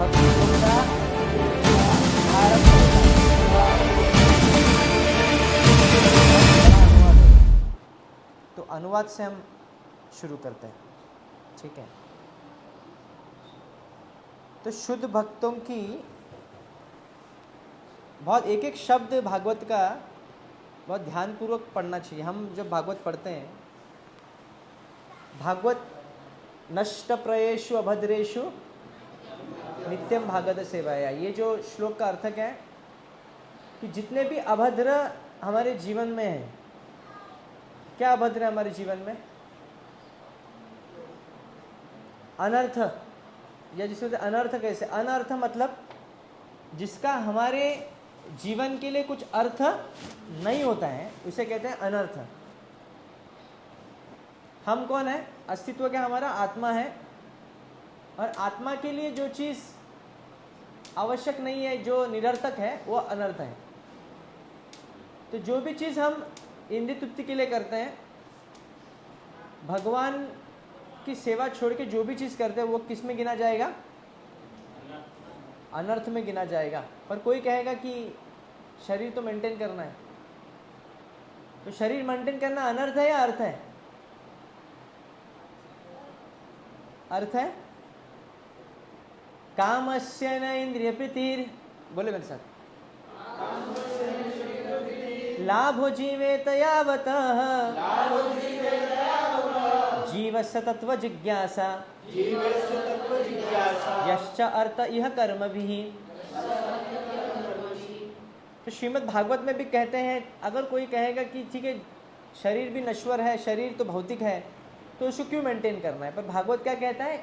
भक्ति योग का आरंभ होगा। अनुवाद होगा। तो अनुवाद से हम शुरू करते हैं, ठीक है। तो शुद्ध भक्तों की बहुत एक एक शब्द भागवत का बहुत ध्यानपूर्वक पढ़ना चाहिए। हम जब भागवत पढ़ते हैं, भागवत नष्ट प्रयेषु अभद्रेषु नित्यम भागवत सेवाया, ये जो श्लोक का अर्थ क्या है कि जितने भी अभद्र हमारे जीवन में है, क्या अभद्र है हमारे जीवन में? अनर्थ, या जिसे अनर्थ कैसे? अनर्थ मतलब जिसका हमारे जीवन के लिए कुछ अर्थ नहीं होता है, उसे कहते हैं अनर्थ। हम कौन है? अस्तित्व क्या हमारा? आत्मा है। और आत्मा के लिए जो चीज़ आवश्यक नहीं है, जो निरर्थक है, वो अनर्थ है। तो जो भी चीज़ हम इंद्रिय तृप्ति के लिए करते हैं, भगवान की सेवा छोड़ के जो भी चीज़ करते हैं, वो किस में गिना जाएगा? अनर्थ में गिना जाएगा। पर कोई कहेगा कि शरीर तो मेंटेन करना है, तो शरीर मेंटेन करना अनर्थ है या अर्थ है? अर्थ है। कामस्य न इंद्रिय प्रीतिर, बोले मेरे साथ, लाभो जीवेत यावतः जीवस्य तत्व जिज्ञासा यश्च अर्थ इह कर्मभिः। तो श्रीमद् भागवत में भी कहते हैं, अगर कोई कहेगा कि ठीक है शरीर भी नश्वर है, शरीर तो भौतिक है, तो उसको क्यों मेंटेन करना है? पर भागवत क्या कहता है?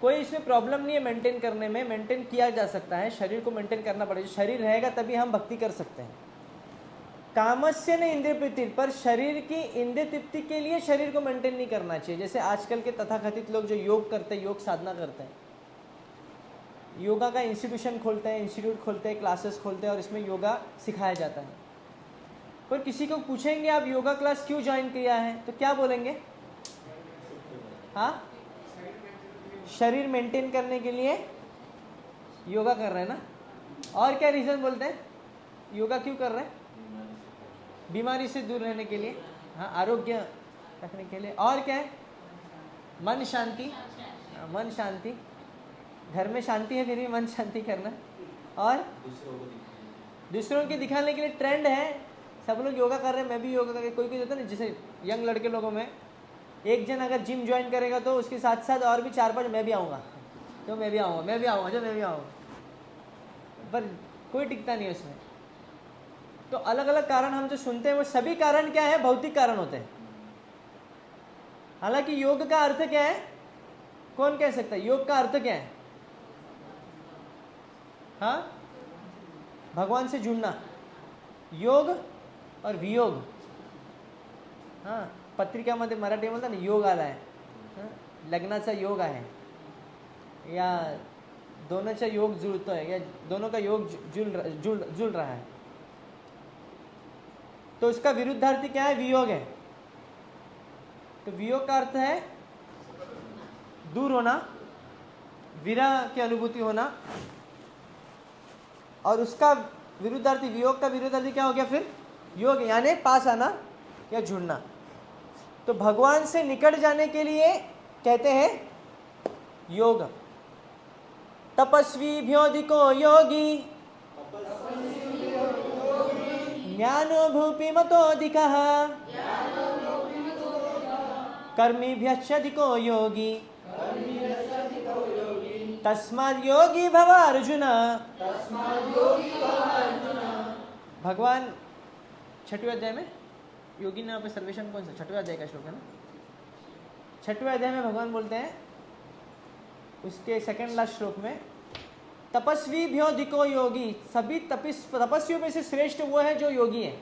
कोई इसमें प्रॉब्लम नहीं है मेंटेन करने में, मेंटेन किया जा सकता है। शरीर को मेंटेन करना पड़ेगा, शरीर रहेगा तभी हम भक्ति कर सकते हैं। कामस्य न इंद्रिय प्रीति, पर शरीर की इंद्रिय तृप्ति के लिए शरीर को मेंटेन नहीं करना चाहिए। जैसे आजकल के तथाकथित लोग जो योग करते हैं, योग साधना करते हैं, योगा का इंस्टीट्यूशन खोलते हैं, इंस्टीट्यूट खोलते हैं, क्लासेस खोलते हैं और इसमें योगा सिखाया जाता है। पर किसी को पूछेंगे आप योगा क्लास क्यों ज्वाइन किया है, तो क्या बोलेंगे? हाँ, शरीर मेंटेन करने के लिए योगा कर रहे हैं ना। और क्या रीज़न बोलते हैं? योगा क्यों कर रहे हैं? बीमारी से दूर रहने के लिए, हाँ, आरोग्य रखने के लिए। और क्या है? मन शांति, मन शांति, घर में शांति है फिर भी मन शांति करना। और दूसरों के दिखाने के लिए ट्रेंड है, सब लोग योगा कर रहे हैं, मैं भी योगा करके। कोई कोई होता है ना, जैसे यंग लड़के लोगों में एक जन अगर जिम ज्वाइन करेगा तो उसके साथ साथ और भी 4-5 मैं भी आऊँगा, तो मैं भी आऊँगा, मैं भी आऊँगा, जो मैं भी आऊँगा, पर कोई टिकता नहीं है उसमें। तो अलग अलग कारण हम जो सुनते हैं वो सभी कारण क्या है? भौतिक कारण होते हैं। हालांकि योग का अर्थ क्या है? कौन कह सकता है योग का अर्थ क्या है? हाँ, भगवान से जुड़ना, योग और वियोग। हाँ, पत्रिकामध्ये मराठी म्हणतात ना योग आला है, लग्नाचा योग आहे, या दोनोंचा योग जुळतो है, या दोनों का योग जुड़ रहा है। तो उसका विरुद्धार्थी क्या है? वियोग है। तो वियोग का अर्थ है दूर होना, विरह की अनुभूति होना। और उसका विरुद्धार्थी, वियोग का विरुद्धार्थी क्या हो गया फिर? योग, यानी पास आना या जुड़ना। तो भगवान से निकट जाने के लिए कहते हैं योग। तपस्वीभ्योऽधिको योगी ज्ञानो भूपि मतोऽधिकः कर्मिभ्यश्चाधिको योगी तस्माद् योगी भव अर्जुन। भगवान 6वें अध्याय में, योगी नाम पे सर्वेशन कौन सा? 6वें अध्याय का श्लोक है ना। 6वें अध्याय में भगवान बोलते हैं उसके सेकंड लास्ट श्लोक में, तपस्वी भ्योधिको योगी, सभी तपस्वियों में से श्रेष्ठ वो है जो योगी है।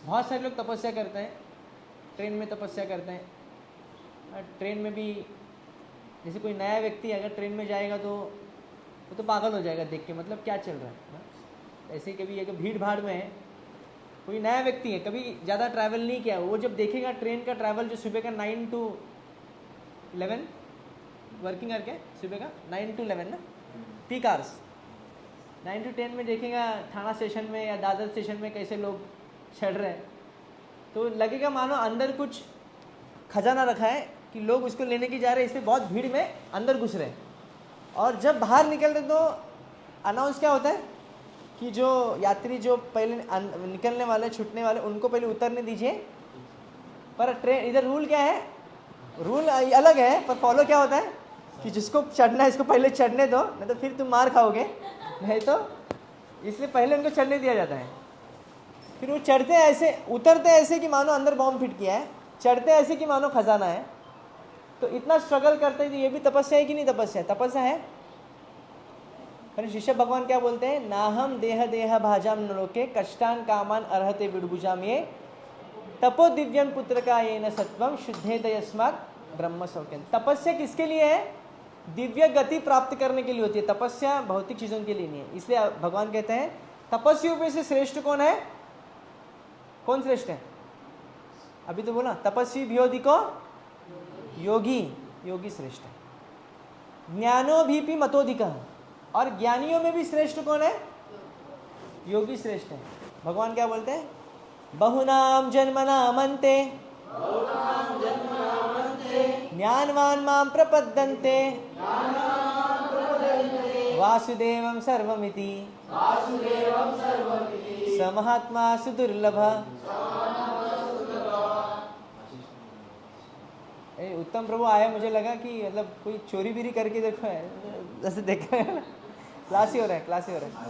बहुत सारे लोग तपस्या करते हैं, ट्रेन में तपस्या करते हैं। ट्रेन में भी जैसे कोई नया व्यक्ति अगर ट्रेन में जाएगा तो वो तो पागल हो जाएगा देख के, मतलब क्या चल रहा है। ऐसे कभी अगर भीड़ भाड़ में है, कोई नया व्यक्ति है, कभी ज़्यादा ट्रैवल नहीं किया, वो जब देखेगा ट्रेन का ट्रैवल जो सुबह का 9 to 11 वर्किंग आवर क्या है सुबह का 9 to 11 ना, पीक आवर्स। 9 to 10 में देखेगा थाना स्टेशन में या दादर स्टेशन में कैसे लोग चढ़ रहे हैं, तो लगेगा मानो अंदर कुछ खजाना रखा है कि लोग उसको लेने की जा रहे हैं, इसलिए बहुत भीड़ में अंदर घुस रहे हैं। और जब बाहर निकलते तो अनाउंस क्या होता है कि जो यात्री जो पहले निकलने वाले छूटने वाले उनको पहले उतरने दीजिए। पर ट्रेन इधर रूल क्या है, रूल अलग है, पर फॉलो क्या होता है कि जिसको चढ़ना है इसको पहले चढ़ने दो, नहीं तो फिर तुम मार खाओगे, नहीं तो इसलिए पहले उनको चढ़ने दिया जाता है। फिर वो चढ़ते ऐसे, उतरते ऐसे कि मानो अंदर बॉम्ब फिट किया है, चढ़ते ऐसे कि मानो खजाना है। तो इतना स्ट्रगल करते हैं, ये भी तपस्या है कि नहीं तपस्या है? तपस्या है। पर शिष्य भगवान क्या बोलते हैं, नाहम देह देह भाजाम नलोके कष्टान कामान अर्हते विडुभुजाम ये तपो दिव्यम पुत्र का ये न सत्वम शुद्धे दयस्मात् ब्रह्म सौख्यम। तपस्या किसके लिए है? दिव्य गति प्राप्त करने के लिए होती है, तपस्या भौतिक चीजों के लिए नहीं है। इसलिए भगवान कहते हैं तपस्वियों में से श्रेष्ठ कौन है? कौन श्रेष्ठ है? अभी तो बोला तपस्वी भ्योधिको योगी, योगी श्रेष्ठ है। ज्ञानो भीपि मतोधिका, और ज्ञानियों में भी श्रेष्ठ कौन है? योगी श्रेष्ठ है। भगवान क्या बोलते हैं, बहुनाम जन्मनाम अन्ते ज्ञानवान माम प्रपद्यन्ते वासुदेवं सर्वमिति स महात्मा सुदुर्लभ। उत्तम प्रभु आया, मुझे लगा कि मतलब कोई चोरी बीरी करके देखो है, जैसे देखा है ना, क्लास ही हो रहा है, क्लास ही हो रहा है।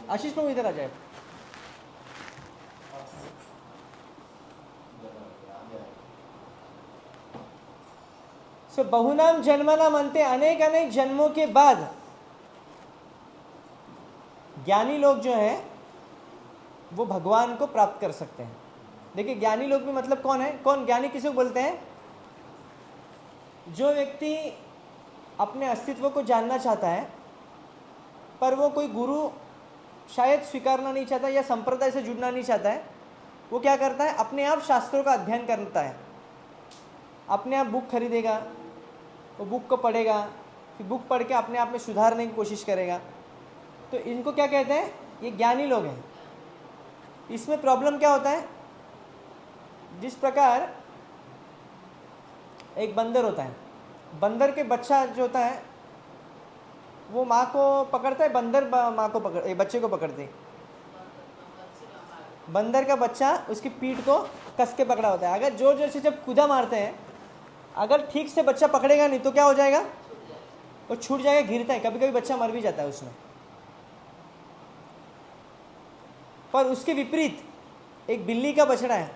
आशीष प्रभु इधर आ जाए। सो बहुनाम जन्मनाम अन्ते, अनेक अनेक जन्मों के बाद ज्ञानी लोग जो हैं वो भगवान को प्राप्त कर सकते हैं। देखिए ज्ञानी लोग भी मतलब कौन है? कौन ज्ञानी किसे बोलते हैं? जो व्यक्ति अपने अस्तित्व को जानना चाहता है पर वो कोई गुरु शायद स्वीकारना नहीं चाहता या संप्रदाय से जुड़ना नहीं चाहता है, वो क्या करता है, अपने आप शास्त्रों का अध्ययन करता है, अपने आप बुक खरीदेगा, वो बुक को पढ़ेगा, फिर बुक पढ़ के अपने आप में सुधारने की कोशिश करेगा। तो इनको क्या कहते हैं? ये ज्ञानी लोग हैं। इसमें प्रॉब्लम क्या होता है, जिस प्रकार एक बंदर होता है, बंदर के बच्चा जो होता है वो माँ को पकड़ता है, बंदर माँ को पकड़ बच्चे को पकड़ते है। बंदर का बच्चा उसकी पीठ को कस के पकड़ा होता है। अगर जोर जोर से जब कूदा मारते हैं, अगर ठीक से बच्चा पकड़ेगा नहीं तो क्या हो जाएगा, वो छूट जाएगा, गिरता है, कभी कभी बच्चा मर भी जाता है उसमें। पर उसके विपरीत एक बिल्ली का बछड़ा है,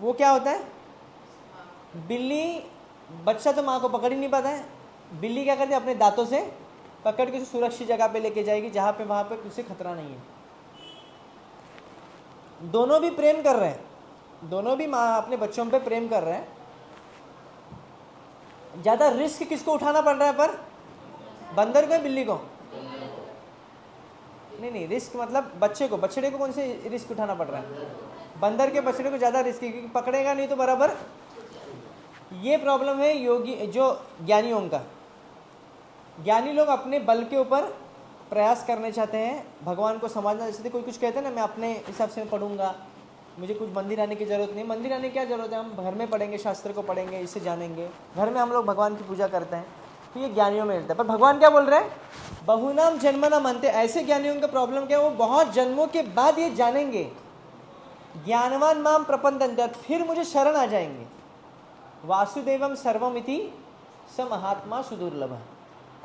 वो क्या होता है, बिल्ली बच्चा तो माँ को पकड़ ही नहीं पाता है, बिल्ली क्या करती है, अपने दांतों से पकड़ के सुरक्षित जगह पे लेके जाएगी जहाँ पे वहाँ पे उसे खतरा नहीं है। दोनों भी प्रेम कर रहे हैं, दोनों भी माँ अपने बच्चों पे प्रेम कर रहे हैं। ज़्यादा रिस्क किसको उठाना पड़ रहा है? पर बंदर को या बिल्ली को? नहीं, रिस्क मतलब बच्चे को, बछड़े को कौन से रिस्क उठाना पड़ रहा है? बंदर के बछड़े को ज़्यादा रिस्क है, क्योंकि पकड़ेगा नहीं तो बराबर। ये प्रॉब्लम है योगी जो ज्ञानियों का। ज्ञानी लोग अपने बल के ऊपर प्रयास करने चाहते हैं, भगवान को समझना। जैसे कोई कुछ कहते हैं ना, मैं अपने हिसाब से पढ़ूंगा, मुझे कुछ मंदिर आने की ज़रूरत नहीं। मंदिर आने की क्या ज़रूरत है, हम घर में पढ़ेंगे, शास्त्र को पढ़ेंगे, इससे जानेंगे, घर में हम लोग भगवान की पूजा करते हैं। तो ये ज्ञानियों में मिलता है। पर भगवान क्या बोल रहे हैं, बहुनाम जन्मनाम अन्ते। ऐसे ज्ञानियों का प्रॉब्लम क्या है, वो बहुत जन्मों के बाद ये जानेंगे, ज्ञानवान माम प्रपद्यन्ते, फिर मुझे शरण आ जाएंगे। वासुदेवम सर्वमिति स महात्मा सुदुर्लभ।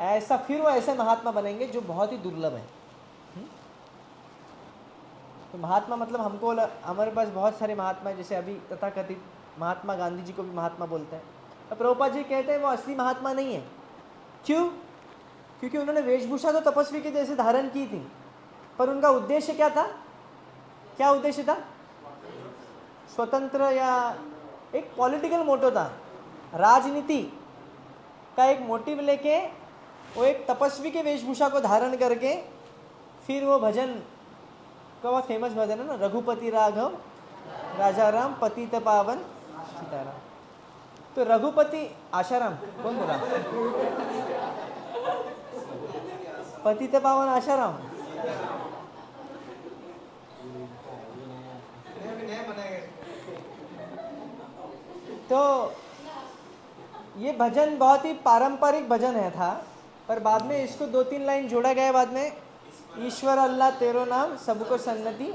ऐसा फिर वो ऐसे महात्मा बनेंगे जो बहुत ही दुर्लभ है। तो महात्मा मतलब हमको हमारे पास बहुत सारे महात्मा, जैसे अभी तथाकथित महात्मा गांधी जी को भी महात्मा बोलते हैं। तो प्रभुपाद जी कहते हैं वो असली महात्मा नहीं है। क्यों? क्योंकि उन्होंने वेशभूषा तो तपस्वी के जैसे धारण की थी, पर उनका उद्देश्य क्या था? क्या उद्देश्य था? स्वतंत्र या एक पॉलिटिकल मोटो था, राजनीति का एक मोटिव लेके वो एक तपस्वी के वेशभूषा को धारण करके फिर वो भजन का वो फेमस भजन है ना, रघुपति राघव राजा राम पतित पावन सीताराम। तो रघुपति आशाराम कौन बोला? पतित पावन आशाराम। तो ये भजन बहुत ही पारंपरिक भजन है था, पर बाद में इसको 2-3 लाइन जोड़ा गया बाद में, ईश्वर अल्लाह तेरो नाम सबको सन्नति।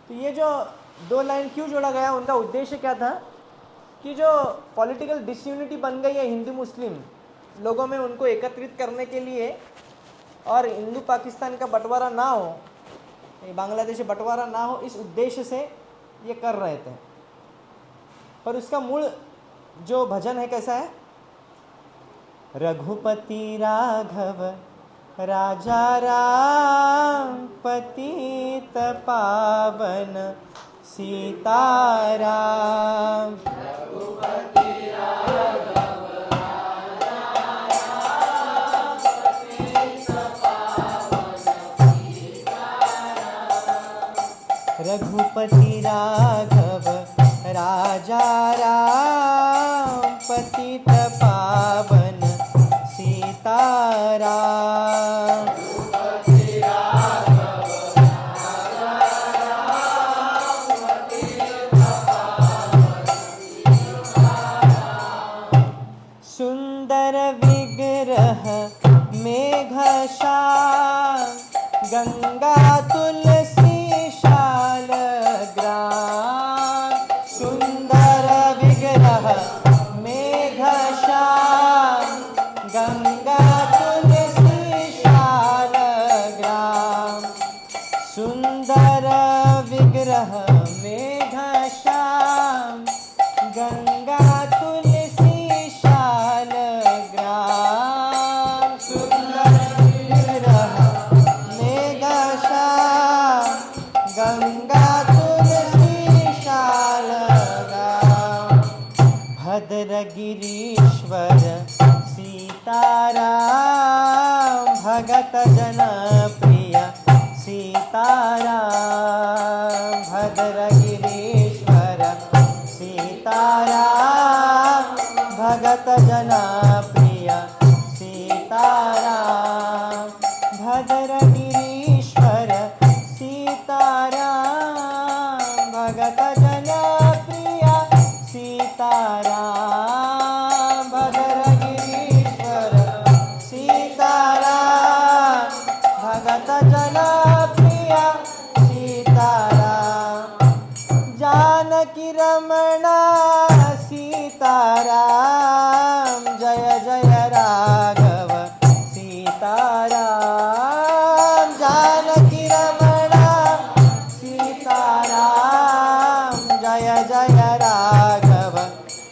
तो ये जो 2 लाइन क्यों जोड़ा गया, उनका उद्देश्य क्या था कि जो पॉलिटिकल डिसयूनिटी बन गई है हिंदू मुस्लिम लोगों में, उनको एकत्रित करने के लिए, और हिंदू पाकिस्तान का बंटवारा ना हो, बांग्लादेश बंटवारा ना हो, इस उद्देश्य से ये कर रहे थे। पर उसका मूल जो भजन है कैसा है? रघुपति राघव राजा राम पतित पावन सीताराम। रघुपति राघव राजा राम पतित पावन सीताराम। रघुपति राघव राजा राम पतित पावन सीताराम। सुंदर विग्रह मेघश्याम गंगा तुलसी शालग्राम। सुंदर विग्रह मेघश्याम गंगा तुलसी शालग्राम। सुंदर विग्रह मेघश्याम गंगा तुलसी शालग्राम। सुंदर विग्रह मेघश्याम गंगा तुलसी शालग्राम। भद्रगिरीश्वर सीताराम भगत जन प्रिय सीताराम। भद्रगिरीश्वर सीताराम भगत जन प्रिय सीताराम। भद्रगिरीश्वर सीताराम भगत जन प्रिय सीताराम। भद्रगिरीश्वर सीताराम भगत जन प्रिय सीताराम। जानकी रमणा सीताराम जय जय राघव सीताराम। जानकी रमणा सीताराम जय जय राघव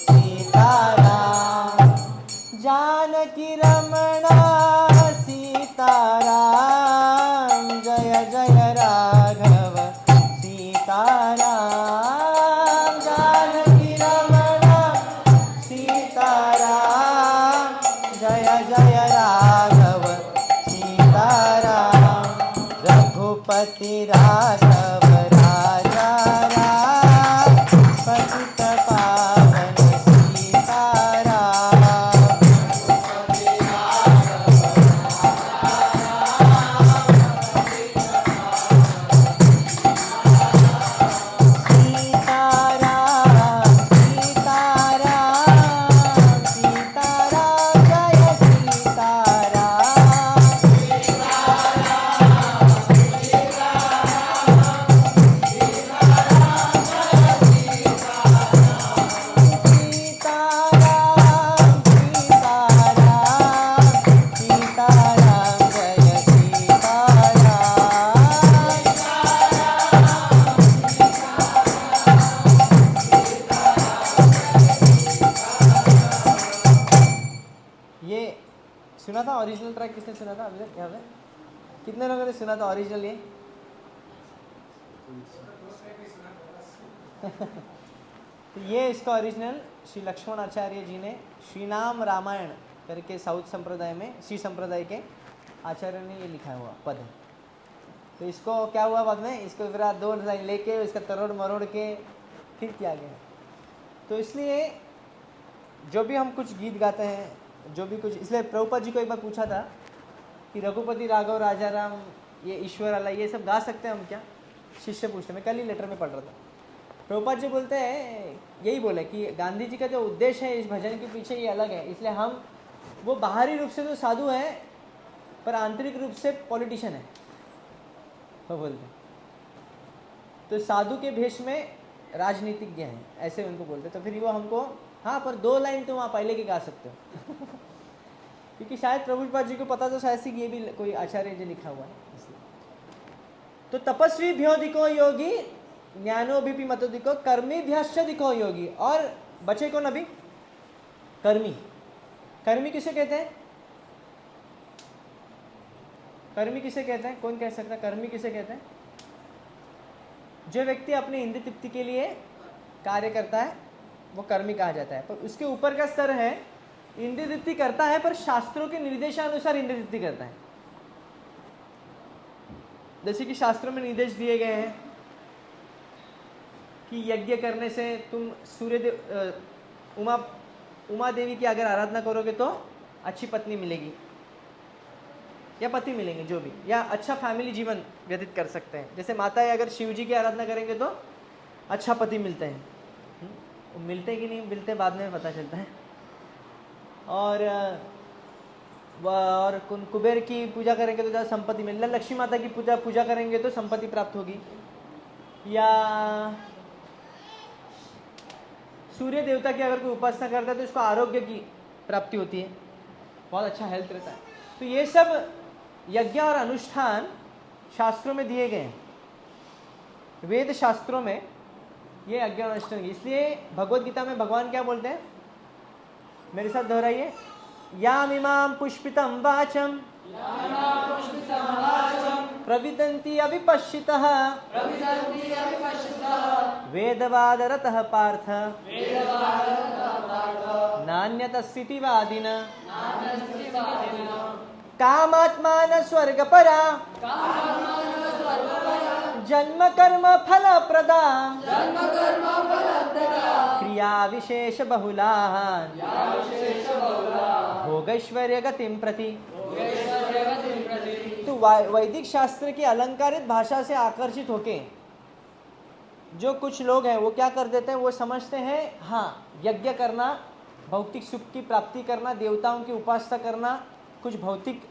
सीताराम। जानकी रमणा सीताराम जय जय राघव सीताराम। जानकी रमणा सीताराम जय जय राघव सीताराम। रघुपति राघव राजा राम पतित पावन सीताराम। सीताराम सीताराम सीताराम जय सीताराम। सीताराम सीताराम सीताराम जय सीताराम। ये सुना था ओरिजिनल ट्रैक? किसने सुना था अभी तक यहाँ पे? कितने लोगों ने सुना था ओरिजिनल ये? तो ये इसका ओरिजिनल श्री लक्ष्मण आचार्य जी ने श्रीनाम रामायण करके साउथ संप्रदाय में, श्री संप्रदाय के आचार्य ने ये लिखा हुआ पद है। तो इसको क्या हुआ बाद में, इसको फिर 2 लाइन लेके इसका तरोड़ मरोड़ के फिर किया गया। तो इसलिए जो भी हम कुछ गीत गाते हैं, जो भी कुछ, इसलिए प्रभुपाद जी को एक बार पूछा था कि रघुपति राघव राजा राम, ये ईश्वर अल्लाह, ये सब गा सकते हैं हम क्या? शिष्य पूछते, मैं कल ही लेटर में पढ़ रहा था। प्रभुपाद जी बोलते हैं, यही बोले कि गांधी जी का जो उद्देश्य है इस भजन के पीछे ये अलग है, इसलिए हम, वो बाहरी रूप से तो साधु है पर आंतरिक रूप से पॉलिटिशियन है, वो बोलते हैं। तो साधु के भेष में राजनीतिज्ञ हैं, ऐसे उनको बोलते। तो फिर वो हमको, हाँ पर 2 लाइन तो वहाँ पहले की गा सकते हो क्योंकि शायद प्रभुपाद जी को पता, तो शायद से ये भी कोई आचार्य जी लिखा हुआ है इसलिए। तो तपस्वी भ्यो दिको योगी, ज्ञानो भी मतो दिको, कर्मी भ्यश्च दिको योगी। और बचे कौन अभी? कर्मी। कर्मी किसे कहते हैं? कर्मी किसे कहते हैं? कौन कह सकता है कर्मी किसे कहते हैं? जो व्यक्ति अपने इंद्रिय तृप्ति के लिए कार्य करता है वो कर्मी कहा जाता है। पर उसके ऊपर का स्तर है, इंद्रिय तृप्ति करता है पर शास्त्रों के निर्देशानुसार इंद्रिय तृप्ति करता है। जैसे कि शास्त्रों में निर्देश दिए गए हैं कि यज्ञ करने से तुम सूर्य देव, उमा देवी की अगर आराधना करोगे तो अच्छी पत्नी मिलेगी या पति मिलेंगे, जो भी, या अच्छा फैमिली जीवन व्यतीत कर सकते हैं। जैसे माताएं अगर शिव जी की आराधना करेंगे तो अच्छा पति मिलते हैं। मिलते कि नहीं मिलते बाद में पता चलता है। और कुबेर की पूजा करेंगे तो ज़्यादा संपत्ति मिलेगी, लक्ष्मी माता की पूजा करेंगे तो संपत्ति प्राप्त होगी, या सूर्य देवता की अगर कोई उपासना करता है तो उसको आरोग्य की प्राप्ति होती है, बहुत अच्छा हेल्थ रहता है। तो ये सब यज्ञ और अनुष्ठान शास्त्रों में दिए गए हैं, वेद शास्त्रों में ये यज्ञ और अनुष्ठान। इसलिए भगवद गीता में भगवान क्या बोलते हैं, मेरे साथ दोहराइए, यामिमां पुष्पितं वाचम प्रविदन्ति अविपश्चितः वेदवादरतः पार्थ नान्यतस्थिति वादिनः कामात्मान स्वर्गपरा जन्म कर्म फल प्रदा क्रिया विशेष बहुला भोगैश्वर्य गतिम प्रति। तो वैदिक शास्त्र की अलंकारित भाषा से आकर्षित होके जो कुछ लोग हैं वो क्या कर देते हैं, वो समझते हैं हाँ यज्ञ करना, भौतिक सुख की प्राप्ति करना, देवताओं की उपासना करना, कुछ भौतिक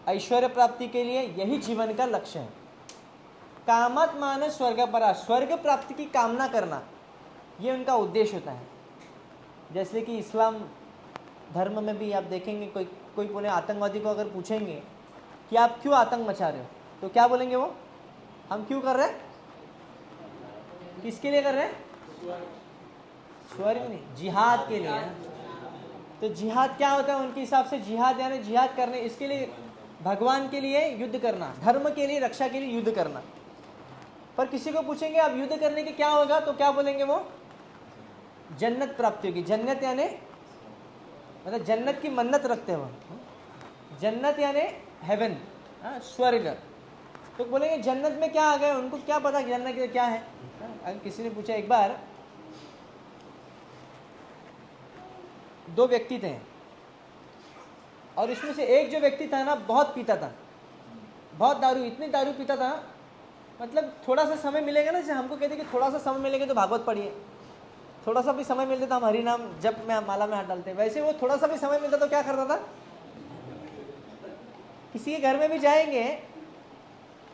ऐश्वर्य प्राप्ति के लिए, यही जीवन का लक्ष्य है। कामात्मान स्वर्ग परा, स्वर्ग प्राप्ति की कामना करना, ये उनका उद्देश्य होता है। जैसे कि इस्लाम धर्म में भी आप देखेंगे, कोई बोले आतंकवादी को अगर पूछेंगे कि आप क्यों आतंक मचा रहे हो, तो क्या बोलेंगे वो, हम क्यों कर रहे हैं, किसके लिए कर रहे हैं? स्वर्ग नहीं, जिहाद के लिए। तो जिहाद क्या होता है उनके हिसाब से? जिहाद यानी जिहाद करने, इसके लिए भगवान के लिए युद्ध करना, धर्म के लिए, रक्षा के लिए युद्ध करना। पर किसी को पूछेंगे अब युद्ध करने के क्या होगा, तो क्या बोलेंगे वो, जन्नत प्राप्ति होगी। जन्नत यानी मतलब जन्नत की मन्नत रखते हो, जन्नत यानी हेवन, स्वर्ग। तो बोलेंगे जन्नत में क्या आ गए, उनको क्या पता जन्नत क्या है। अगर किसी ने पूछा, एक बार 2 व्यक्ति थे और इसमें से एक जो व्यक्ति था ना बहुत पीता था, बहुत दारू, इतनी दारू पीता था, मतलब थोड़ा सा समय मिलेगा ना, जैसे हमको कहते कि थोड़ा सा समय मिलेगा तो भागवत पढ़िए, थोड़ा सा भी समय मिलता तो हम हरि नाम जब में माला में हाथ डालते, वैसे वो थोड़ा सा भी समय मिलता तो क्या करता था, किसी के घर में भी जाएंगे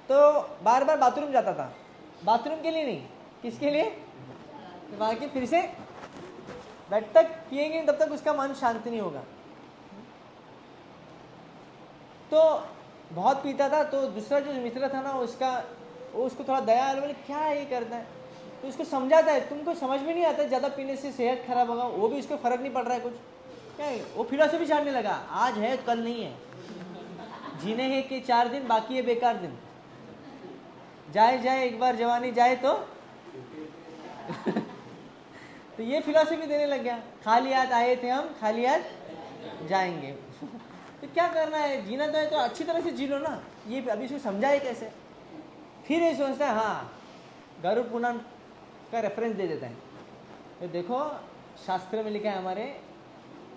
तो बार बार बाथरूम जाता था। बाथरूम के लिए नहीं, किसके लिए, वहाँ के फिर से जब तक पिएंगे तब तक उसका मन शांत नहीं होगा। तो बहुत पीता था, तो दूसरा जो मित्र था ना उसको थोड़ा दया आया, बोले क्या ये करता है, तो उसको समझाता है, तुमको समझ में नहीं आता ज़्यादा पीने से सेहत खराब होगा, वो भी उसको फर्क नहीं पड़ रहा है कुछ, क्या है वो फिलॉसफी जानने लगा, आज है कल नहीं है, जीने हैं कि 4 दिन, बाकी है बेकार दिन, जाए एक बार जवानी जाए तो तो ये फिलॉसफी देने लग गया, खाली हाथ आए थे हम, खाली हाथ जाएंगे तो क्या करना है, जीना तो है तो अच्छी तरह से जी लो ना, ये अभी इसको समझाए कैसे। फिर ये सोचता है, हाँ गरुड़ पुराण का रेफरेंस दे देता है, तो देखो शास्त्र में लिखा है हमारे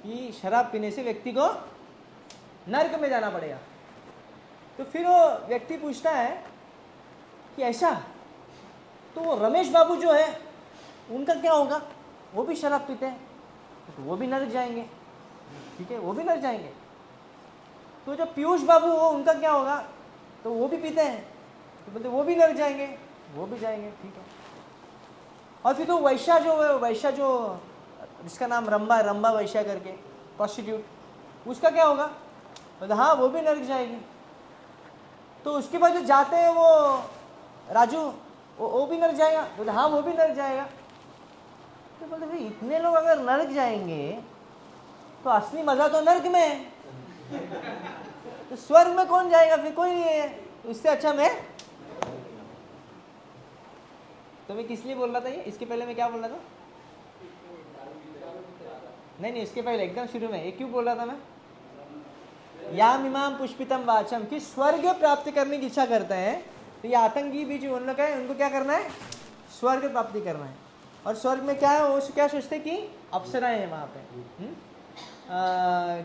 कि शराब पीने से व्यक्ति को नरक में जाना पड़ेगा। तो फिर वो व्यक्ति पूछता है कि ऐसा, तो वो रमेश बाबू जो है उनका क्या होगा, वो भी शराब पीते हैं, तो वो भी नरक जाएंगे, ठीक है, वो भी नरक जाएंगे। तो जो पीयूष बाबू हो उनका क्या होगा, तो वो भी पीते हैं, तो बोलते वो भी नरक जाएंगे, वो भी जाएंगे, ठीक है। और फिर तो वैश्या जो है, वैश्या जो जिसका नाम रंबा वैश्या करके प्रोस्टिट्यूट, उसका क्या होगा, बोलते हाँ वो भी नरक जाएगी। तो उसके बाद जो जाते हैं वो राजू, वो भी नरक जाएगा, बोलते हाँ वो भी नरक जाएगा। तो बोलते भाई इतने लोग अगर नरक जाएंगे तो असली मजा तो नरक में है, तो स्वर्ग में कौन जाएगा, फिर कोई नहीं है। तो इससे अच्छा मैं किस लिए बोल रहा था ये, इसके पहले मैं क्या बोल रहा था, नहीं इसके पहले एकदम शुरू में ये क्यों बोल रहा था मैं, याम इमाम पुष्पितम वाचम, कि स्वर्ग प्राप्ति करने की इच्छा करते हैं। तो ये आतंकी भी जो उन लोग है उनको क्या करना है, स्वर्ग प्राप्ति करना है। और स्वर्ग में क्या है, वो क्या सोचते कि अप्सराएं हैं वहाँ पे,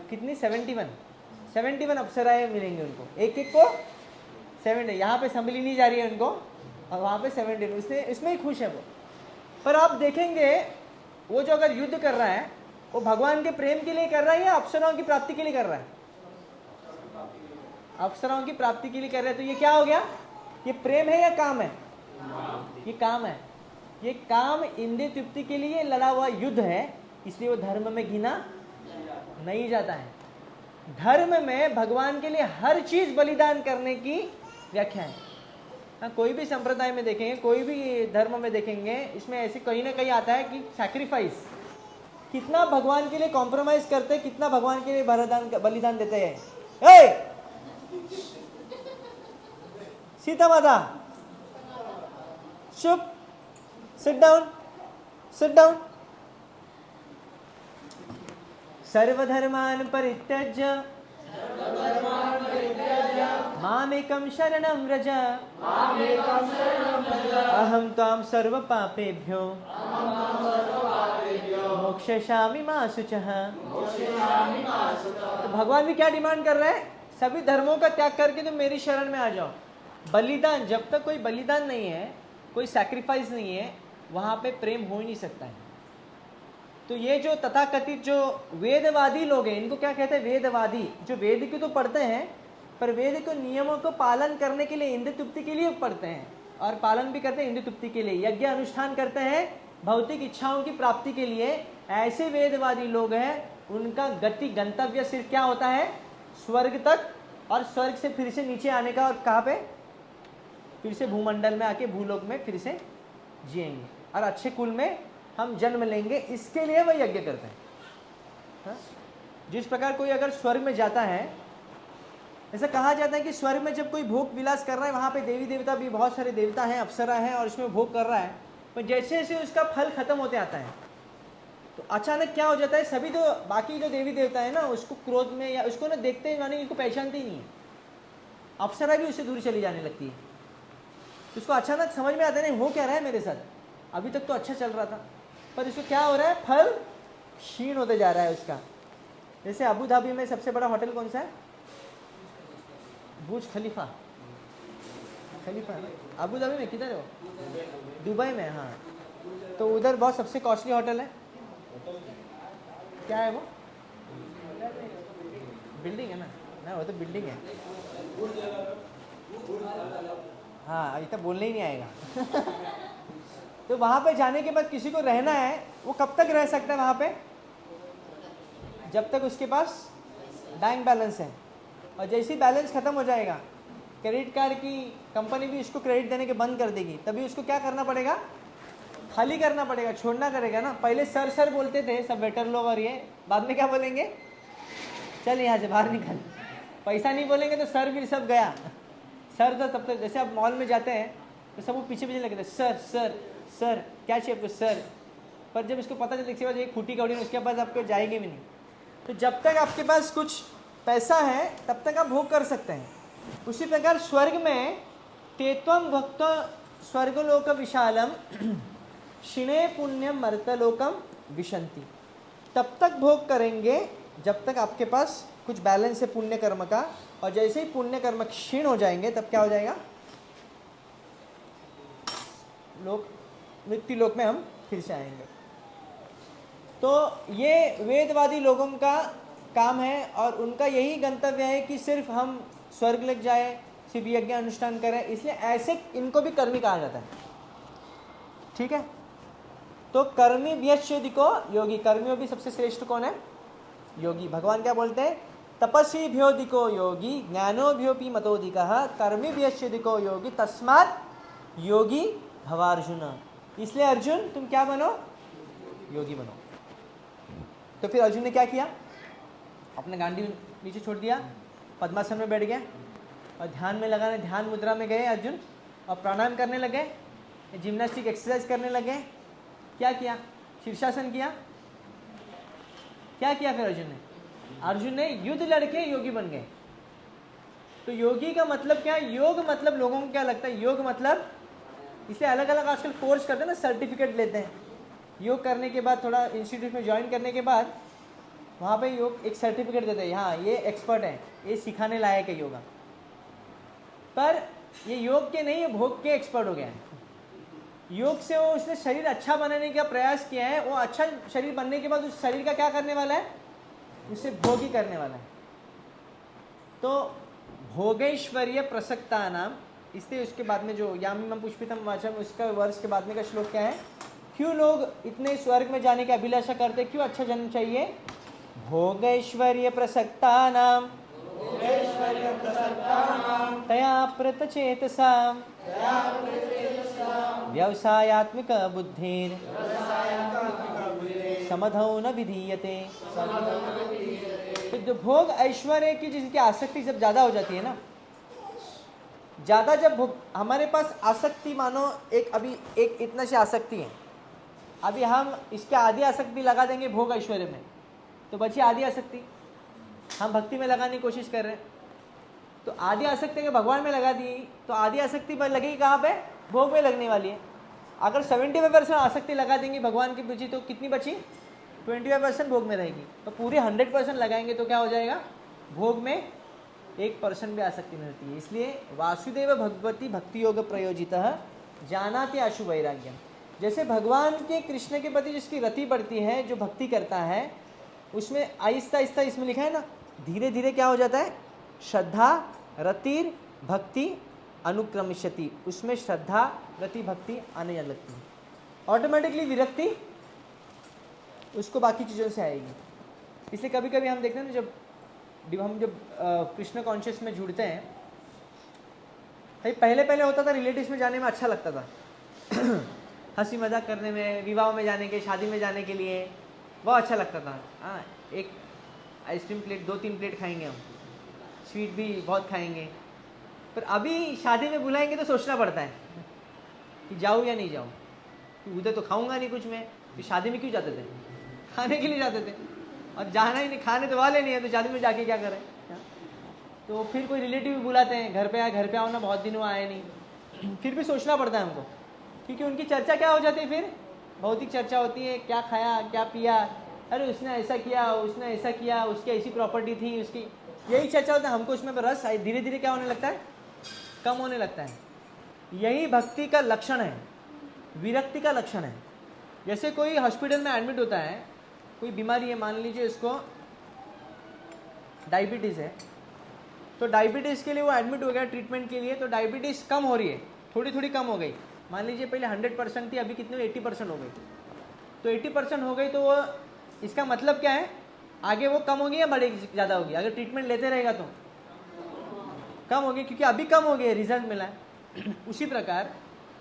कितनी 71 अप्सराएं मिलेंगे उनको, एक को 70, यहाँ पे संभली नहीं जा रही है उनको, और वहाँ पे 70, इसमें ही खुश है वो। पर आप देखेंगे वो जो अगर युद्ध कर रहा है वो भगवान के प्रेम के लिए कर रहा है या अप्सराओं की प्राप्ति के लिए कर रहा है, अप्सराओं की प्राप्ति के लिए कर रहे हैं। तो ये क्या हो गया, ये प्रेम है या काम है, ये काम है। ये काम इंद्रिय तृप्ति के लिए लड़ा हुआ युद्ध है, इसलिए वो धर्म में गिना नहीं जाता है। धर्म में भगवान के लिए हर चीज बलिदान करने की व्याख्या है। हाँ, कोई भी संप्रदाय में देखेंगे, कोई भी धर्म में देखेंगे, इसमें ऐसे कहीं ना कहीं आता है कि सैक्रिफाइस, कितना भगवान के लिए कॉम्प्रोमाइज करते हैं, कितना भगवान के लिए बलिदान देते हैं। सीता माता चुप, सिट डाउन। सर्वधर्मान् परित्यज्य मामेकं शरणं व्रज अहं त्वां सर्वपापेभ्यो मोक्षयिष्यामि मा शुचः। तो भगवान भी क्या डिमांड कर रहे हैं, सभी धर्मों का त्याग करके तुम मेरी शरण में आ जाओ। बलिदान, जब तक कोई बलिदान नहीं है, कोई सैक्रिफाइस नहीं है, वहां पे प्रेम हो ही नहीं सकता है। तो ये जो तथाकथित जो वेदवादी लोग हैं, इनको क्या कहते हैं, वेदवादी, जो वेद को तो पढ़ते हैं पर वेद के नियमों को पालन करने के लिए इंद्रिय तृप्ति के लिए पढ़ते हैं, और पालन भी करते हैं इंद्रिय तृप्ति के लिए, यज्ञ अनुष्ठान करते हैं भौतिक इच्छाओं की प्राप्ति के लिए। ऐसे वेदवादी लोग हैं, उनका गति गंतव्य सिर्फ क्या होता है, स्वर्ग तक, और स्वर्ग से फिर से नीचे आने का, और कहाँ पे, फिर से भूमंडल में आके भूलोक में फिर से जिएंगे और अच्छे कुल में हम जन्म लेंगे, इसके लिए वह यज्ञ करते हैं। हाँ? जिस प्रकार कोई अगर स्वर्ग में जाता है, ऐसा कहा जाता है कि स्वर्ग में जब कोई भोग विलास कर रहा है, वहाँ पे देवी देवता भी, बहुत सारे देवता हैं, अप्सरा हैं, और इसमें भोग कर रहा है, पर जैसे जैसे उसका फल खत्म होते आता है तो अचानक क्या हो जाता है, सभी जो बाकी जो देवी देवता है ना, उसको क्रोध में या उसको ना देखते ही माने इनको पहचानते ही नहीं है, अप्सरा भी उससे दूर चली जाने लगती है। तो उसको अचानक समझ में आता है, नहीं हो क्या रहा है मेरे साथ, अभी तक तो अच्छा चल रहा था, पर इसको क्या हो रहा है, फल क्षीण होते जा रहा है उसका। जैसे अबू धाबी में सबसे बड़ा होटल कौन सा है, बुर्ज खलीफा अबू धाबी में, किधर है वो, दुबई में। हाँ, तो उधर बहुत सबसे कॉस्टली होटल है, क्या है वो, बिल्डिंग है ना वो तो बिल्डिंग है। हाँ, इतना बोलने ही नहीं आएगा। तो वहाँ पे जाने के बाद किसी को रहना है, वो कब तक रह सकता है वहाँ पे, जब तक उसके पास बैंक बैलेंस है। और जैसे ही बैलेंस ख़त्म हो जाएगा, क्रेडिट कार्ड की कंपनी भी उसको क्रेडिट देने के बंद कर देगी, तभी उसको क्या करना पड़ेगा, खाली करना पड़ेगा, छोड़ना करेगा ना। पहले सर बोलते थे सब वेटर लोग, और ये बाद में क्या बोलेंगे, चल यहाँ से बाहर निकल। पैसा नहीं बोलेंगे तो सर भी सब गया। सर तो तब तक, जैसे आप मॉल में जाते हैं तो सब वो पीछे लगे थे, सर क्या चाहिए आपको, सर। पर जब इसको पता चलता है एक फूटी कौड़ी, उसके पास आपको जाएंगे भी नहीं। तो जब तक आपके पास कुछ पैसा है तब तक आप भोग कर सकते हैं। उसी प्रकार स्वर्ग में तेत्वम भक्त स्वर्गलोक विशालम क्षिणे पुण्यम मर्तलोकम विशंति। तब तक भोग करेंगे जब तक आपके पास कुछ बैलेंस है पुण्य कर्म का, और जैसे ही पुण्य कर्म क्षीण हो जाएंगे तब क्या हो जाएगा, मृत्यु लोक में हम फिर से आएंगे। तो ये वेदवादी लोगों का काम है और उनका यही गंतव्य है कि सिर्फ हम स्वर्ग लग जाए, सिर्फ यज्ञ अनुष्ठान करें, इसलिए ऐसे इनको भी कर्मी कहा जाता है। ठीक है, तो कर्मी व्यश्यदिको योगी, कर्मियों भी सबसे श्रेष्ठ कौन है, योगी। भगवान क्या बोलते हैं, तपस्वी भ्योदिको योगी ज्ञानोभ्योपि मतोदिकः कर्मी व्यश्यदिको योगी तस्मात् योगी भवार्जुन। इसलिए अर्जुन तुम क्या बनो, योगी बनो। तो फिर अर्जुन ने क्या किया, अपने गांडी नीचे छोड़ दिया, पद्मासन में बैठ गया और ध्यान में लगाने, ध्यान मुद्रा में गए अर्जुन और प्राणायाम करने लगे, जिम्नास्टिक एक्सरसाइज करने लगे। क्या किया, शीर्षासन किया। क्या किया फिर अर्जुन ने युद्ध लड़के योगी बन गए। तो योगी का मतलब क्या है, योग मतलब लोगों को क्या लगता है, योग मतलब, इसलिए अलग अलग आजकल कोर्स करते हैं ना, सर्टिफिकेट लेते हैं योग करने के बाद, थोड़ा इंस्टीट्यूट में ज्वाइन करने के बाद वहाँ पे योग एक सर्टिफिकेट देते हैं, हाँ ये एक्सपर्ट है, ये सिखाने लायक है योगा। पर ये योग के नहीं, ये भोग के एक्सपर्ट हो गया है। योग से वो उसने शरीर अच्छा बनाने का प्रयास किया है, वो अच्छा शरीर बनने के बाद उस शरीर का क्या करने वाला है, उसे भोग ही करने वाला है। तो भोगैश्वर्य प्रसक्ता नाम, इसलिए उसके बाद में जो यामिमं पुष्पितम वाचम, उसका वर्ष के बाद में का श्लोक क्या है, क्यों लोग इतने स्वर्ग में जाने की अभिलाषा करते, क्यों अच्छा जन्म चाहिए, भोगैश्वर्य प्रसक्ता नाम तया प्रतचेतसा व्यवसायात्मिक बुद्धिर समधौ न विधीयते। तो जो भोग ऐश्वर्य की जिसकी आसक्ति जब ज्यादा हो जाती है ना, ज्यादा जब हमारे पास आसक्ति, मानो एक अभी एक इतना सी आसक्ति है, अभी हम इसके आधी आसक्ति लगा देंगे भोग ऐश्वर्य में, तो बची आधी आसक्ति हम भक्ति में लगाने की कोशिश कर रहे हैं। तो आधी आसक्ति के भगवान में लगा दी, तो आधी आसक्ति पर लगेगी कहाँ पे, भोग में लगने वाली है। अगर 75% आसक्ति लगा देंगे भगवान की बची, तो कितनी बची, 25% भोग में रहेगी। तो पूरी 100% लगाएंगे तो क्या हो जाएगा, भोग में 1% भी आसक्ति नहीं रहती है। इसलिए वासुदेव भगवती भक्ति योग प्रयोजितः जानाति आशु वैराग्यम। जैसे भगवान के कृष्ण के प्रति जिसकी रति बढ़ती है, जो भक्ति करता है, उसमें आहिस्ता आहिस्ता, इसमें लिखा है ना, धीरे धीरे क्या हो जाता है, श्रद्धा रतिर भक्ति अनुक्रमिष्यति, उसमें श्रद्धा रति भक्ति आने लगती है, ऑटोमेटिकली विरक्ति उसको बाकी चीज़ों से आएगी। इसलिए कभी कभी हम देखते हैं ना, जब कृष्ण कॉन्शियस में जुड़ते हैं, भाई पहले पहले होता था रिलेटिव्स में जाने में अच्छा लगता था हंसी मजाक करने में, विवाह में जाने के, शादी में जाने के लिए बहुत अच्छा लगता था। हाँ, एक आइसक्रीम प्लेट 2-3 प्लेट खाएंगे हम, स्वीट भी बहुत खाएंगे। पर अभी शादी में बुलाएंगे तो सोचना पड़ता है कि जाऊँ या नहीं जाऊँ, उधर तो खाऊंगा नहीं कुछ मैं, तो शादी में क्यों जाते थे, खाने के लिए जाते थे, और जाना ही नहीं, खाने तो वाले नहीं है, तो शादी में जाके क्या करें। तो फिर कोई रिलेटिव भी बुलाते हैं, घर पे आओ ना, बहुत दिन हुआ आए नहीं, फिर भी सोचना पड़ता है हमको, क्योंकि उनकी चर्चा क्या हो जाती है, फिर भौतिक चर्चा होती है, क्या खाया क्या पिया, अरे उसने ऐसा किया, उसने ऐसा किया, उसकी ऐसी प्रॉपर्टी थी, उसकी, यही चर्चा होता है। हमको उसमें रस धीरे धीरे क्या होने लगता है, कम होने लगता है। यही भक्ति का लक्षण है, विरक्ति का लक्षण है। जैसे कोई हॉस्पिटल में एडमिट होता है, कोई बीमारी है, मान लीजिए उसको डायबिटीज़ है, तो डायबिटीज़ के लिए वो एडमिट हो गया ट्रीटमेंट के लिए, तो डायबिटीज़ कम हो रही है, थोड़ी थोड़ी कम हो गई, मान लीजिए पहले 100% थी, अभी कितने 80% हो गई। तो 80% हो गई, तो वो, इसका मतलब क्या है, आगे वो कम होगी या बढ़ेगी, ज़्यादा होगी, अगर ट्रीटमेंट लेते रहेगा तो कम होगी, क्योंकि अभी कम हो गई, रिजल्ट मिला है। उसी प्रकार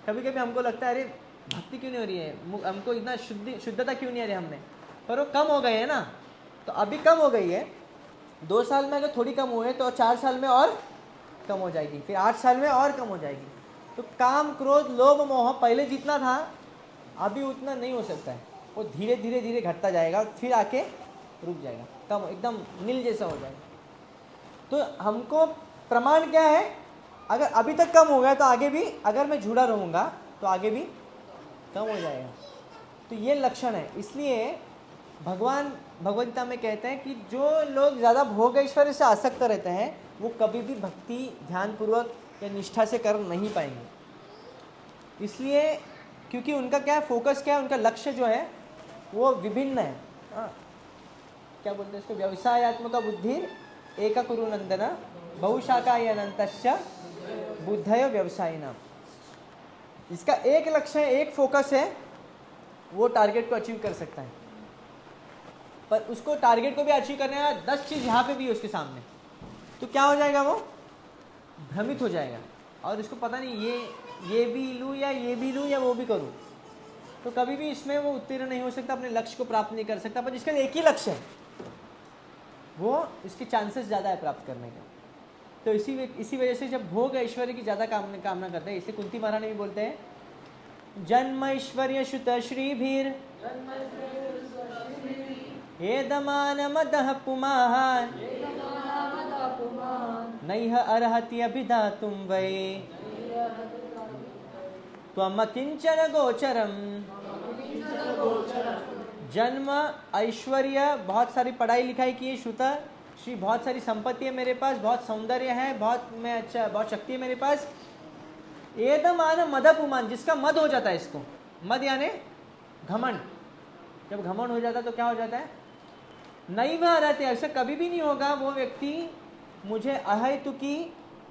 कभी कभी हमको लगता है, अरे भक्ति क्यों नहीं हो रही है, हमको इतना शुद्धता क्यों नहीं आ रही हमने, पर वो कम हो गए है ना। तो अभी कम हो गई है, 2 साल में अगर थोड़ी कम हुए तो 4 साल में और कम हो जाएगी, फिर 8 साल में और कम हो जाएगी। तो काम क्रोध लोभ मोह पहले जितना था अभी उतना नहीं हो सकता है, वो धीरे धीरे धीरे घटता जाएगा, फिर आके रुक जाएगा, कम एकदम नील जैसा हो जाएगा। तो हमको प्रमाण क्या है, अगर अभी तक कम हो गया तो आगे भी, अगर मैं जुड़ा रहूँगा तो आगे भी कम हो जाएगा। तो ये लक्षण है। इसलिए भगवान भगवद्गीता में कहते हैं कि जो लोग ज़्यादा भोग ऐश्वर्य से आसक्त रहते हैं वो कभी भी भक्ति ध्यानपूर्वक या निष्ठा से कर नहीं पाएंगे। इसलिए क्योंकि उनका क्या है, फोकस क्या है, उनका लक्ष्य जो है वो विभिन्न है। क्या बोलते हैं इसको, व्यवसायत्मक बुद्धि एक कुरु नंदन बहुशाखाय अनंतश्च बुद्धय व्यवसायिनाम। इसका एक लक्ष्य है, एक फोकस है, वो टारगेट को अचीव कर सकता है। पर उसको टारगेट को भी अचीव करने का 10 चीज़ यहाँ पे भी है उसके सामने, तो क्या हो जाएगा, वो भ्रमित हो जाएगा और इसको पता नहीं ये भी लूँ या ये भी लूँ या वो भी करूँ, तो कभी भी इसमें वो उत्तीर्ण नहीं हो सकता, अपने लक्ष्य को प्राप्त नहीं कर सकता। पर जिसका एक ही लक्ष्य है वो इसके चांसेस ज़्यादा है प्राप्त करने का। तो इसी वजह से जब भोग ऐश्वर्य की ज़्यादा कामना करते हैं, इसलिए कुंती महारानी भी बोलते हैं जन्म ऐश्वर्य शुत श्रीभीर एदमान मदः पुमान् नैह अर्हति अभिधातुं वै त्वम किंचन गोचरम। जन्म ऐश्वर्य, बहुत सारी पढ़ाई लिखाई की है श्रुता श्री, बहुत सारी संपत्ति है मेरे पास, बहुत सौंदर्य है, बहुत शक्ति है मेरे पास। एदमान मदपुमान, जिसका मद हो जाता है, इसको मद यानी घमंड, जब घमंड हो जाता है तो क्या हो जाता है, नहीं वह रहते, ऐसा कभी भी नहीं होगा वो व्यक्ति मुझे अहेतुकी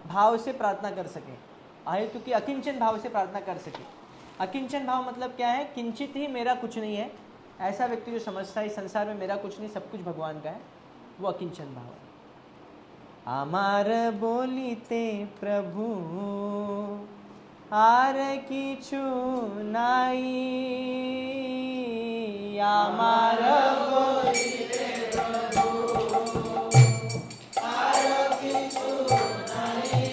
भाव से प्रार्थना कर सके, अहेतुकी अकिंचन भाव से प्रार्थना कर सके। अकिंचन भाव मतलब क्या है, किंचित ही मेरा कुछ नहीं है, ऐसा व्यक्ति जो समझता है संसार में मेरा कुछ नहीं, सब कुछ भगवान का है, वो अकिंचन भाव है। आमार बोलीते प्रभु आर किछु नाई, आमार बोलीते प्रभु आर किछु नाई,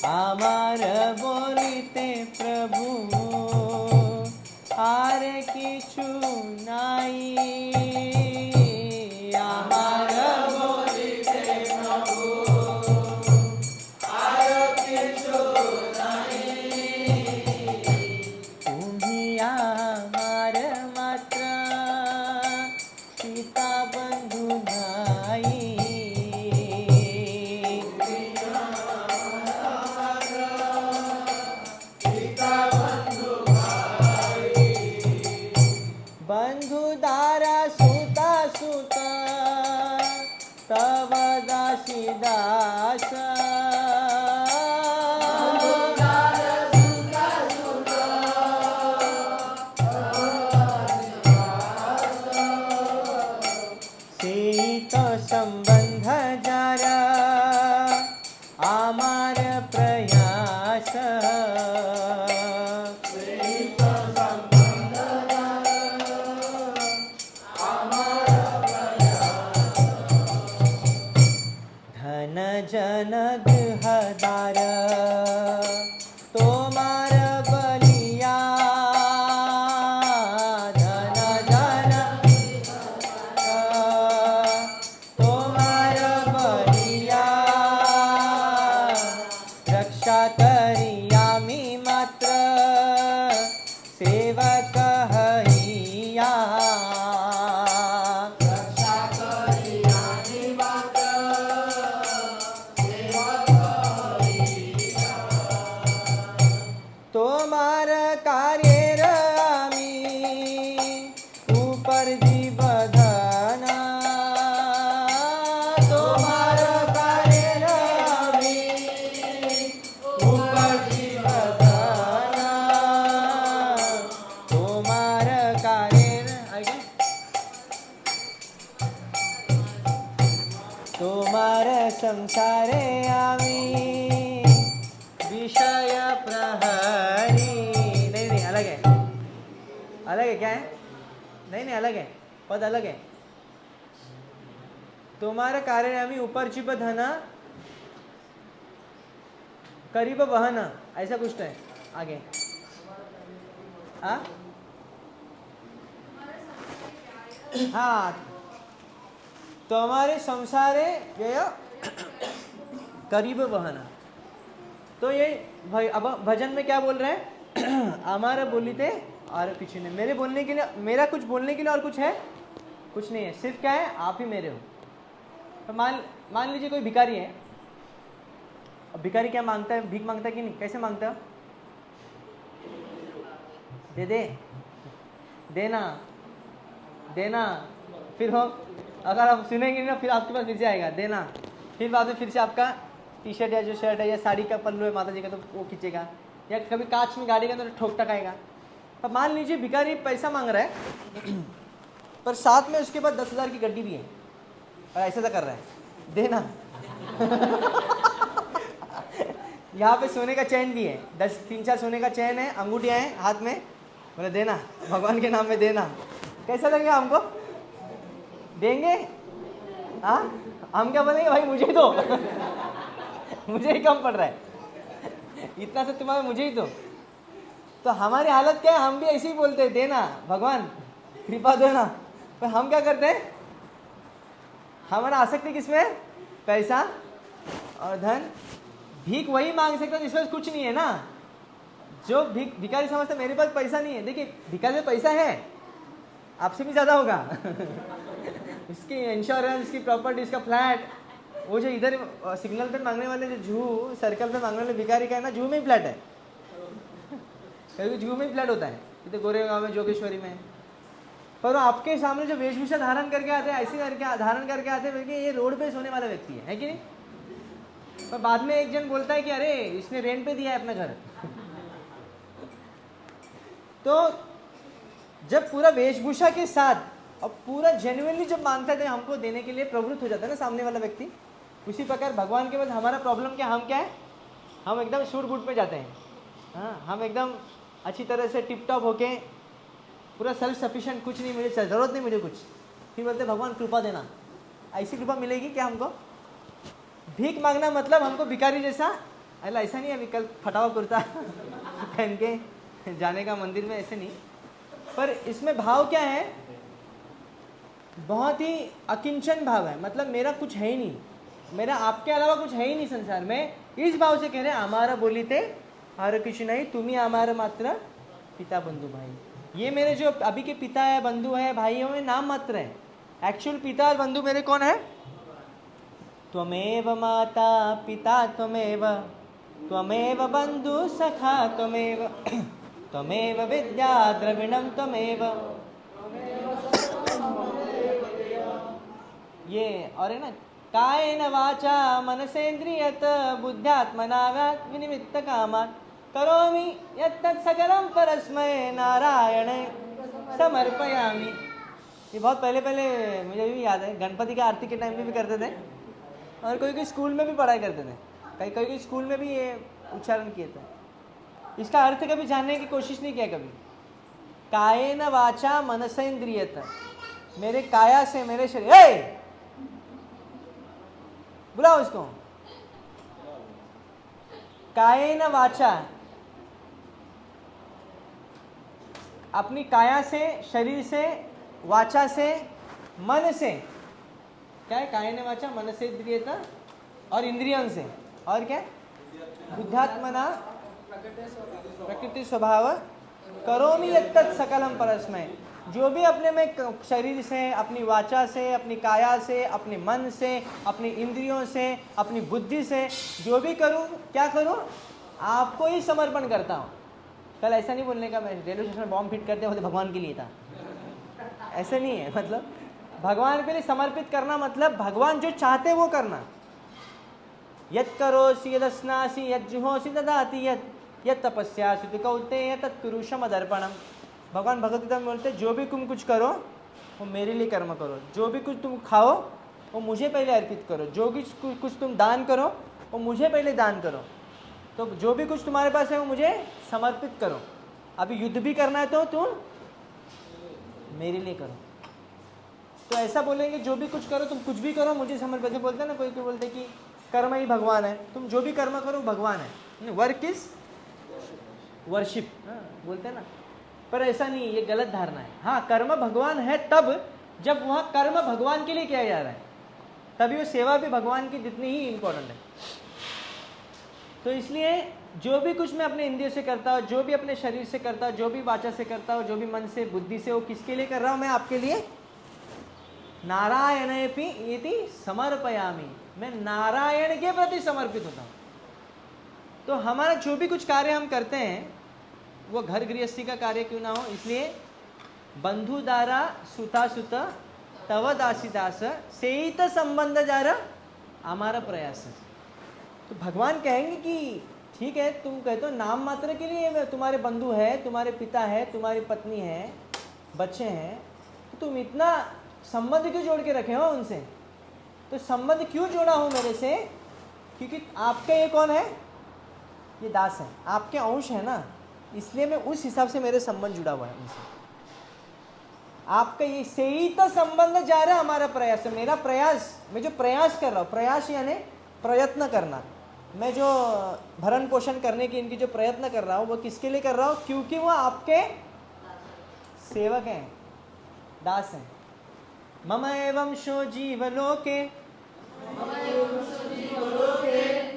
आमार बोलीते प्रभु आर किछु नाई, आमार बोलीते प्रभु आर किछु नाई, तुम्ही आमार मात्र पिता बंधु नाई, बंधु दारा सुता सुता तव दासी दास, सीत संबंध जरा आमार प्रयास, धन जन गृहदार तोमार बलिया, धन जन तोमार बलिया, रक्षा करियामि मात्र सेवक हइया, तोमार कार्य आमी ऊपर जीवधना, तोमार कार्य आमी ऊपर जीवधना, तोमार कार्य तोमार संसारे आमी विषय प्रहरी। नहीं अलग है, अलग है, क्या है, नहीं अलग है, पद अलग है। तुम्हारा कार्य आमी ऊपर चिप धना करीब बहना, ऐसा कुछ तो है आगे। हाँ, तुम्हारे संसारे व्यय करीब बहना। तो ये भाई अब भजन में क्या बोल रहे हैं, हमारा बोली थे और कुछ नहीं, मेरे बोलने के लिए, मेरा कुछ बोलने के लिए और कुछ है, कुछ नहीं है, सिर्फ क्या है, आप ही मेरे हो। तो मान लीजिए कोई भिखारी है। अब भिखारी क्या मांगता है, भीख मांगता है कि नहीं, कैसे मांगता है? दे दे, देना देना, फिर हो, अगर आप सुनेंगे ना फिर आपके पास फिर से आएगा देना, फिर बाद में फिर से आपका टी शर्ट या जो शर्ट है या साड़ी का पल्लू है माता जी का तो वो खींचेगा, या कभी कांच में गाड़ी के अंदर ठोक टकाएगा। अब मान लीजिए भिखारी पैसा मांग रहा है पर साथ में उसके पास 10,000 की गड्डी भी है और ऐसा तो कर रहा है, देना यहाँ पे सोने का चैन भी है, 3-4 सोने का चैन है, अंगूठियाँ हैं हाथ में, बोले देना, भगवान के नाम में देना। कैसा लगेगा हमको? देंगे? हाँ, हम क्या बोलेंगे, भाई मुझे ही दो मुझे ही कम पड़ रहा है, इतना से तुम्हारा मुझे ही दो। तो हमारी हालत क्या है, हम भी ऐसे ही बोलते हैं, देना भगवान, कृपा देना। पर हम क्या करते हैं, हमारा आसक्ति किसमें? पैसा और धन। भीख वही मांग सकता है जिसमें कुछ नहीं है ना। जो भिखारी समझता है मेरे पास पैसा नहीं है, देखिए भिखारी में पैसा है, आपसे भी ज्यादा होगा इसकी इंश्योरेंस, इसकी प्रॉपर्टी, इसका फ्लैट। वो जो इधर सिग्नल पे मांगने वाले, जो जूहू सर्कल पे मांगने वाले भिखारी का है ना, जूहू में ही फ्लैट है क्योंकि जूहू में ही फ्लैट होता है, इधर गोरेगांव में, जोगेश्वरी में। पर आपके सामने जो वेशभूषा धारण करके आते हैं, ऐसे करके धारण करके आते हैं, बल्कि ये रोड पे सोने वाला व्यक्ति है कि नहीं? पर बाद में एक जन बोलता है कि अरे इसने रेंट पे दिया है अपना घर तो जब पूरा वेशभूषा के साथ और पूरा जेन्युइनली जब मांगता है हमको देने के लिए प्रवृत्त हो जाता है ना सामने वाला व्यक्ति, उसी प्रकार भगवान के बाद हमारा प्रॉब्लम क्या, हम क्या है, हम एकदम शूट बूट पे जाते हैं। हाँ, हम एकदम अच्छी तरह से टिप टॉप होके पूरा सेल्फ सफिशिएंट, कुछ नहीं, मुझे ज़रूरत नहीं मुझे कुछ, फिर बोलते भगवान कृपा देना। ऐसी कृपा मिलेगी क्या हमको? भीख मांगना मतलब हमको भिखारी जैसा, अरे ऐसा नहीं है अभी कल फटा हुआ कुर्ता पहन के जाने का मंदिर में, ऐसे नहीं। पर इसमें भाव क्या है, बहुत ही अकिंचन भाव है, मतलब मेरा कुछ है ही नहीं, मेरा आपके अलावा कुछ है ही नहीं संसार में। इस भाव से कह रहे हैं हमारा बोलीते हर कुछ नहीं, तुम्ही हमारा मात्र पिता बंधु भाई। ये मेरे जो अभी के पिता है, बंधु है, भाई है, नाम मात्र है। एक्चुअल पिता और बंधु मेरे कौन है? त्वमेव माता पिता त्वमेव, त्वमेव बंधु सखा त्वमेव, त्वमेव विद्या द्रविणम त्वमेव। ये और है ना, कायेन वाचा मनसेन्द्रियत बुद्ध्यात्मना विनिमित्त कामात् करोमि यत्तत् सकलं परस्मै नारायणे समर्पयामि। ये बहुत पहले मुझे भी याद है, गणपति की आरती के टाइम में भी करते थे और कोई स्कूल में भी पढ़ाई करते थे, कई स्कूल में भी ये उच्चारण किए थे। इसका अर्थ कभी जानने की कोशिश नहीं किया कभी। कायेन वाचा मनसेन्द्रियत, मेरे काया से, मेरे शरीर, बुलाओ उसको। कायेन वाचा, अपनी काया से, शरीर से, वाचा से, मन से, क्या है? कायेन वाचा मन से इंद्रियता, और इंद्रियों से, और क्या? बुद्धात्मना प्रकृति स्वभाव करोमि यत्तत् सकलम परस्मै। जो भी अपने में शरीर से, अपनी वाचा से, अपनी काया से, अपने मन से, अपनी इंद्रियों से, अपनी बुद्धि से जो भी करूं, क्या करूं? आपको ही समर्पण करता हूं। कल ऐसा नहीं बोलने का मैं रेलवे स्टेशन में बॉम्ब फिट करते होते भगवान के लिए था, ऐसा नहीं है। मतलब भगवान के लिए समर्पित करना मतलब भगवान जो चाहते वो करना। यत् करोसि यदस्नासि यज्जुहोसि ददाति यत् तपस्यासि कौन्तेय तत्पुरुषम अदर्पणम। भगवान भगवद गीता में बोलते जो भी तुम कुछ करो वो मेरे लिए कर्म करो, जो भी कुछ तुम खाओ वो मुझे पहले अर्पित करो, जो भी कुछ तुम दान करो वो मुझे पहले दान करो, तो जो भी कुछ तुम्हारे पास है वो मुझे समर्पित करो। अभी युद्ध भी करना है तो तुम मेरे लिए करो। तो ऐसा बोलेंगे जो भी कुछ करो, तुम कुछ भी करो मुझे समर्पित। बोलते हैं ना, कोई बोलते कि कर्म ही भगवान है, तुम जो भी कर्म करो भगवान है, वर्क इज वर्शिप बोलते हैं ना। पर ऐसा नहीं, ये गलत धारणा है। हाँ, कर्म भगवान है तब जब वह कर्म भगवान के लिए किया जा रहा है, तभी वो सेवा भी भगवान की जितनी ही इंपॉर्टेंट है। तो इसलिए जो भी कुछ मैं अपने इंद्रियों से करता हूँ, जो भी अपने शरीर से करता हूँ, जो भी वाचा से करता हूँ, जो भी मन से बुद्धि से, वो किसके लिए कर रहा हूँ? मैं आपके लिए नारायणेपि इति समर्पयामि, मैं नारायण के प्रति समर्पित होता हूँ। तो हमारा जो भी कुछ कार्य हम करते हैं वो घर गृहस्थी का कार्य क्यों ना हो, इसलिए बंधु दारा सुता सुत तव दासी दास सेहित संबंध जारा हमारा प्रयास है। तो भगवान कहेंगे कि ठीक है, तुम कहते हो नाम मात्र के लिए तुम्हारे बंधु है, तुम्हारे पिता है, तुम्हारी पत्नी है, बच्चे हैं, तो तुम इतना संबंध क्यों जोड़ के रखे हो उनसे? तो संबंध क्यों जोड़ा हो मेरे से? क्योंकि आपका ये कौन है? ये दास है, आपके अंश है ना, इसलिए मैं उस हिसाब से मेरे संबंध जुड़ा हुआ है उनसे। आपका ये सही तो संबंध जा रहा है, हमारा प्रयास है, मेरा प्रयास, मैं जो प्रयास कर रहा हूँ, प्रयास यानी प्रयत्न करना, मैं जो भरण पोषण करने की इनकी जो प्रयत्न कर रहा हूँ वो किसके लिए कर रहा हूँ? क्योंकि वो आपके सेवक हैं, दास हैं। मम एवं शो जीवलोके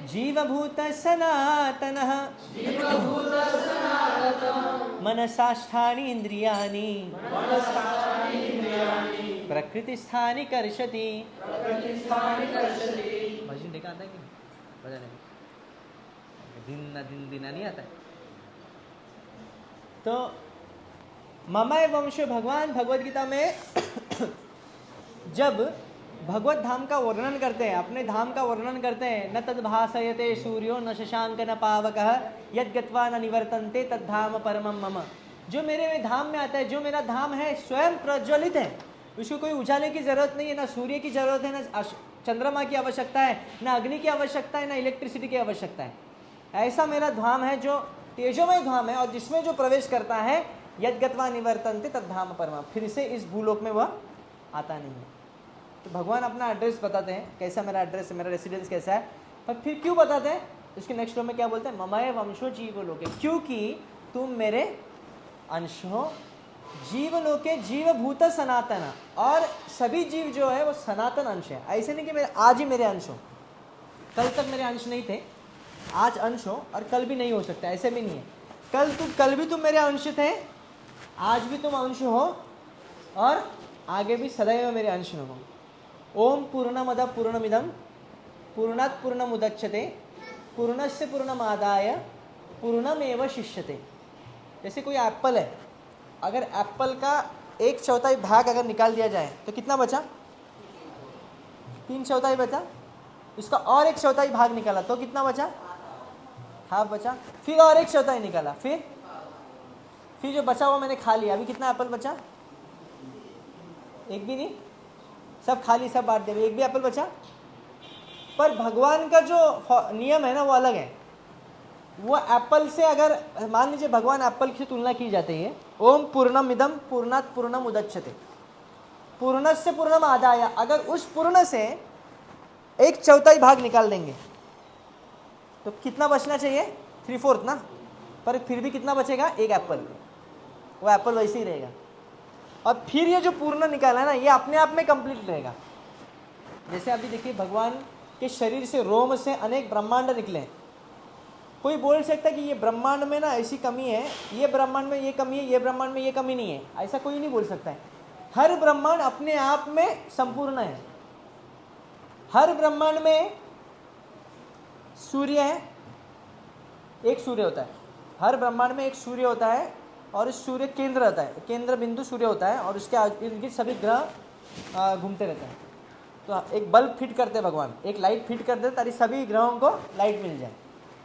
जीवभूत सनातनः मनसाष्ठानि इंद्रियाणि प्रकृतिस्थानि कर्षति। भजन देखा आता है कि भजन दिन नहीं आता है। तो ममय वंश, भगवान भगवद गीता में जब भगवत धाम का वर्णन करते हैं, अपने धाम का वर्णन करते हैं, न तद भासयते सूर्यो न शशांक न पावकः यद गत्वा न निवर्तन्ते तद धाम परमं मम। जो मेरे धाम में आता है, जो मेरा धाम है स्वयं प्रज्वलित है, उसको कोई उजाले की जरूरत नहीं है, ना सूर्य की जरूरत है, ना चंद्रमा की आवश्यकता है, ना अग्नि की आवश्यकता है, ना इलेक्ट्रिसिटी की आवश्यकता है। ऐसा मेरा धाम है जो तेजोमय धाम है, और जिसमें जो प्रवेश करता है यद गत्वा निवर्तन्ते तद धाम परमं, फिर से इस भूलोक में वह आता नहीं है। तो भगवान अपना एड्रेस बताते हैं, कैसा मेरा एड्रेस है, मेरा रेसिडेंस कैसा है, पर फिर क्यों बताते हैं? उसके नेक्स्ट फ्लो में क्या बोलते हैं? ममय वंशो जीवलोके, क्योंकि तुम मेरे अंश हो। जीवलोके जीवभूत सनातन, और सभी जीव जो है वो सनातन अंश है। ऐसे नहीं कि मेरे आज ही मेरे अंश हो, कल तक मेरे अंश नहीं थे, आज अंश हो और कल भी नहीं हो सकता, ऐसे भी नहीं है। कल भी तुम मेरे अंश थे, आज भी तुम अंश हो, और आगे भी सदैव मेरे अंश में हो। ओम पूर्णमद पूर्णमिदम पूर्णात् पूर्णमुदच्यते पूर्णस्य पूर्णमादाय पूर्णमेव शिष्यते। जैसे कोई एप्पल है, अगर एप्पल का 1/4 भाग अगर निकाल दिया जाए तो कितना बचा? 3/4 बचा। इसका और 1/4 भाग निकाला तो कितना बचा? हाफ बचा। फिर और 1/4 निकाला, फिर जो बचा वो मैंने खा लिया। अभी कितना एप्पल बचा? एक भी नहीं, सब खाली, सब बांट दे, एक भी एप्पल बचा। पर भगवान का जो नियम है ना वो अलग है। वो एप्पल से अगर मान लीजिए भगवान एप्पल की तुलना की जाती है, ओम पूर्णमिदम पूर्णात् पूर्णम उदच्यते पूर्णस्य पूर्णम आदाय, अगर उस पूर्ण से 1/4 भाग निकाल देंगे तो कितना बचना चाहिए? 3/4 ना। पर फिर भी कितना बचेगा? एक एप्पल। वो एप्पल वैसे ही रहेगा। और फिर ये जो पूर्ण निकाला है ना, ये अपने आप में कंप्लीट रहेगा। जैसे अभी देखिए भगवान के शरीर से, रोम से अनेक ब्रह्मांड निकले। कोई बोल सकता है कि ये ब्रह्मांड में ना ऐसी कमी है, ये ब्रह्मांड में ये कमी है, ये ब्रह्मांड में ये कमी नहीं है, ऐसा कोई नहीं बोल सकता है। हर ब्रह्मांड अपने आप में संपूर्ण है। हर ब्रह्मांड में सूर्य है, एक सूर्य होता है। हर ब्रह्मांड में एक सूर्य होता है, और इस सूर्य केंद्र होता है, केंद्र बिंदु सूर्य होता है, और उसके इर्द गिर्द सभी ग्रह घूमते रहते हैं। तो एक बल्ब फिट करते हैं भगवान, एक लाइट फिट करते हैं ताकि सभी ग्रहों को लाइट मिल जाए,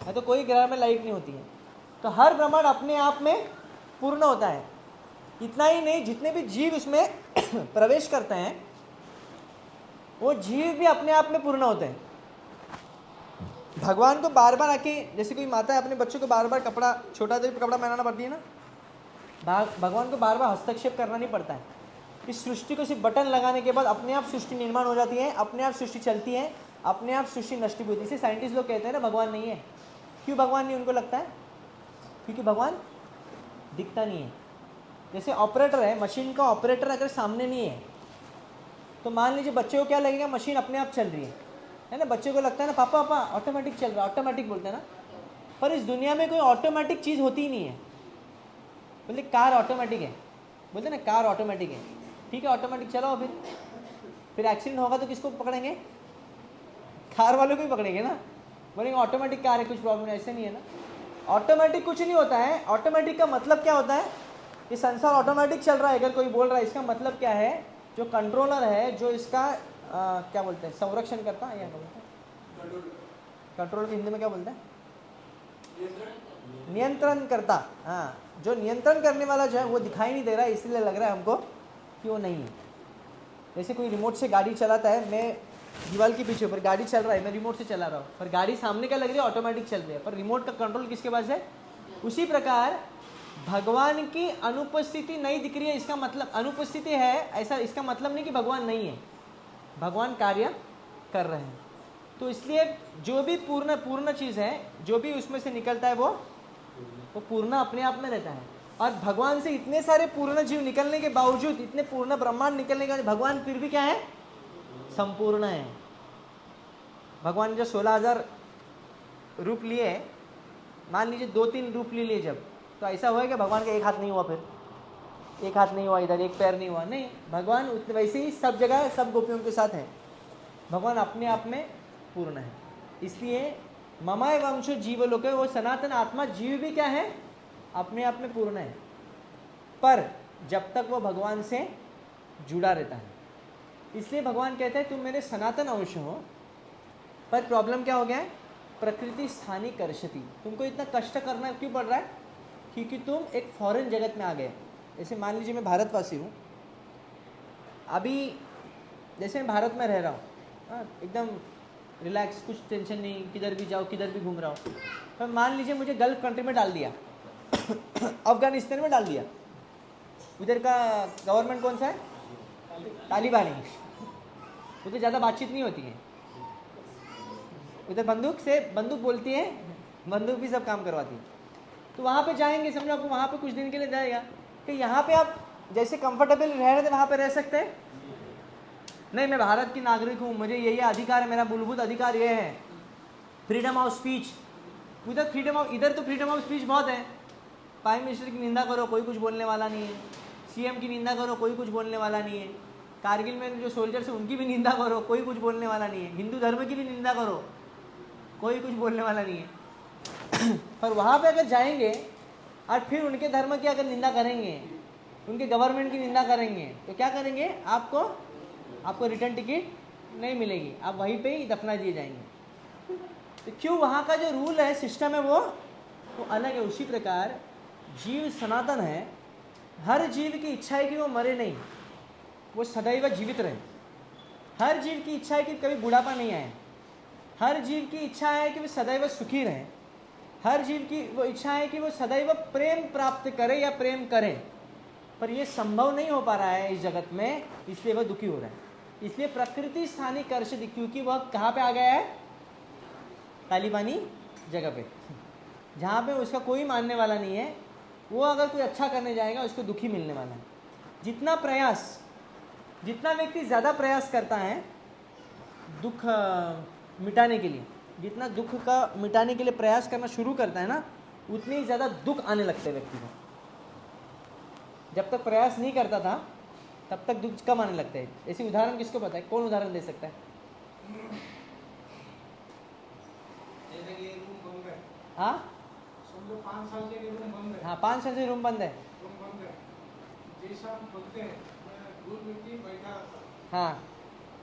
नहीं तो कोई ग्रह में लाइट नहीं होती है। तो हर ब्रह्मांड अपने आप में पूर्ण होता है। इतना ही नहीं, जितने भी जीव इसमें प्रवेश करते हैं वो जीव भी अपने आप में पूर्ण होते हैं। भगवान को बार बार आके, जैसे कोई माता है अपने बच्चों को बार बार कपड़ा, छोटा सा कपड़ा पहनाना पड़ती है ना, भगवान को बार बार हस्तक्षेप करना नहीं पड़ता है। इस सृष्टि को सिर्फ बटन लगाने के बाद अपने आप सृष्टि निर्माण हो जाती है, अपने आप सृष्टि चलती है, अपने आप सृष्टि नष्ट भी होती है। इसे साइंटिस्ट लोग कहते हैं ना भगवान नहीं है। क्यों भगवान नहीं उनको लगता है? क्योंकि भगवान दिखता नहीं है। जैसे ऑपरेटर है, मशीन का ऑपरेटर अगर सामने नहीं है तो मान लीजिए बच्चे को क्या लगेगा? मशीन अपने आप चल रही है ना। बच्चे को लगता है ना पापा पापा ऑटोमेटिक चल रहा है, ऑटोमेटिक बोलते हैं ना। पर इस दुनिया में कोई ऑटोमेटिक चीज़ होती ही नहीं है। बोलते कार ऑटोमेटिक है, बोलते ना कार ऑटोमेटिक है, ठीक है ऑटोमेटिक चलाओ, फिर एक्सीडेंट होगा तो किसको पकड़ेंगे? कार वालों को ही पकड़ेंगे ना, बोलेंगे ऑटोमेटिक कार है कुछ प्रॉब्लम नहीं, ऐसे नहीं है ना। ऑटोमेटिक कुछ नहीं होता है। ऑटोमेटिक का मतलब क्या होता है? ये संसार ऑटोमेटिक चल रहा है अगर कोई बोल रहा है, इसका मतलब क्या है? जो कंट्रोलर है, जो इसका क्या बोलते हैं, संरक्षण करता है, या कंट्रोल की हिंदी में क्या बोलते हैं? नियंत्रण करता। हाँ, जो नियंत्रण करने वाला जो है वो दिखाई नहीं दे रहा है, इसलिए लग रहा है हमको कि वो नहीं है। जैसे कोई रिमोट से गाड़ी चलाता है, मैं दीवार के पीछे पर गाड़ी चल रहा है, मैं रिमोट से चला रहा हूँ, पर गाड़ी सामने क्या लग रही है? ऑटोमेटिक चल रही है, पर रिमोट का कंट्रोल किसके पास है? उसी प्रकार भगवान की अनुपस्थिति नहीं दिख रही है, इसका मतलब अनुपस्थिति है ऐसा, इसका मतलब नहीं कि भगवान नहीं है, भगवान कार्य कर रहे हैं। तो इसलिए जो भी पूर्ण चीज़ है, जो भी उसमें से निकलता है वो पूर्ण अपने आप में रहता है। और भगवान से इतने सारे पूर्ण जीव निकलने के बावजूद, इतने पूर्ण ब्रह्मांड निकलने के बाद भगवान फिर भी क्या है? संपूर्ण है। भगवान ने जो 16,000 रूप लिए, मान लीजिए 2-3 रूप ले लिए जब, तो ऐसा हुआ कि भगवान का एक हाथ नहीं हुआ, फिर एक हाथ नहीं हुआ, इधर एक पैर नहीं हुआ, नहीं, भगवान वैसे ही सब जगह सब गोपियों के साथ है। भगवान अपने आप में पूर्ण है। इसलिए ममाय वंशो जीवलोक है, वो सनातन आत्मा जीव भी क्या है? अपने आप में पूर्ण है, पर जब तक वो भगवान से जुड़ा रहता है। इसलिए भगवान कहते हैं तुम मेरे सनातन अंश हो, पर प्रॉब्लम क्या हो गया है? प्रकृति स्थानी कर्षति, तुमको इतना कष्ट करना क्यों पड़ रहा है? क्योंकि तुम एक फॉरेन जगत में आ गए। जैसे मान लीजिए मैं भारतवासी हूँ, अभी जैसे मैं भारत में रह रहा हूँ, एकदम रिलैक्स, कुछ टेंशन नहीं, किधर भी जाओ किधर भी घूम रहा हूँ। पर मान लीजिए मुझे गल्फ कंट्री में डाल दिया अफगानिस्तान में डाल दिया, उधर का गवर्नमेंट कौन सा है? तालिबानी। उधर ज़्यादा बातचीत नहीं होती है, उधर बंदूक बोलती है, बंदूक भी सब काम करवाती है। तो वहाँ पे जाएंगे, समझो आपको वहाँ पे कुछ दिन के लिए जाएगा कि यहाँ पे आप जैसे कंफर्टेबल रह रहे थे वहाँ पे रह सकते हैं? नहीं, मैं भारत की नागरिक हूँ, मुझे ये अधिकार है, मेरा मूलभूत अधिकार ये है, फ्रीडम ऑफ स्पीच। इधर तो फ्रीडम ऑफ स्पीच बहुत है। प्राइम मिनिस्टर की निंदा करो, कोई कुछ बोलने वाला नहीं है। सीएम की निंदा करो, कोई कुछ बोलने वाला नहीं है। कारगिल में जो सोल्जर्स हैं उनकी भी निंदा करो, कोई कुछ बोलने वाला नहीं है। हिंदू धर्म की भी निंदा करो, कोई कुछ बोलने वाला नहीं है। पर वहाँ पे अगर जाएंगे और फिर उनके धर्म की अगर निंदा करेंगे, उनके गवर्नमेंट की निंदा करेंगे, तो क्या करेंगे? आपको रिटर्न टिकट नहीं मिलेगी, आप वहीं पे ही दफना दिए जाएंगे। तो क्यों? वहाँ का जो रूल है, सिस्टम है, वो अलग है। उसी प्रकार जीव सनातन है, हर जीव की इच्छा है कि वो मरे नहीं, वो सदैव जीवित रहे। हर जीव की इच्छा है कि कभी बुढ़ापा नहीं आए। हर जीव की इच्छा है कि वो सदैव सुखी रहे। हर जीव की वो इच्छा है कि वो सदैव प्रेम प्राप्त करे या प्रेम करे, पर ये संभव नहीं हो पा रहा है इस जगत में, इसलिए वह दुखी हो रहा है। इसलिए प्रकृति स्थानी कर्ष, क्योंकि वह कहाँ पे आ गया है? तालिबानी जगह पे, जहाँ पे उसका कोई मानने वाला नहीं है। वो अगर कोई अच्छा करने जाएगा उसको दुखी मिलने वाला है। जितना व्यक्ति ज़्यादा प्रयास करता है दुख मिटाने के लिए, जितना दुख का मिटाने के लिए प्रयास करना शुरू करता है ना, उतनी ही ज़्यादा दुख आने लगते हैं व्यक्ति को। जब तक प्रयास नहीं करता था तब तक दुख कम आने लगते हैं। ऐसी उदाहरण किसको पता है? कौन उदाहरण दे सकता है? हाँ, 5 साल से रूम बंद है। हाँ, 5 साल से रूम बंद है। जैसा हम खोलते हैं, दूर व्यक्ति बैठा रहता है। हाँ,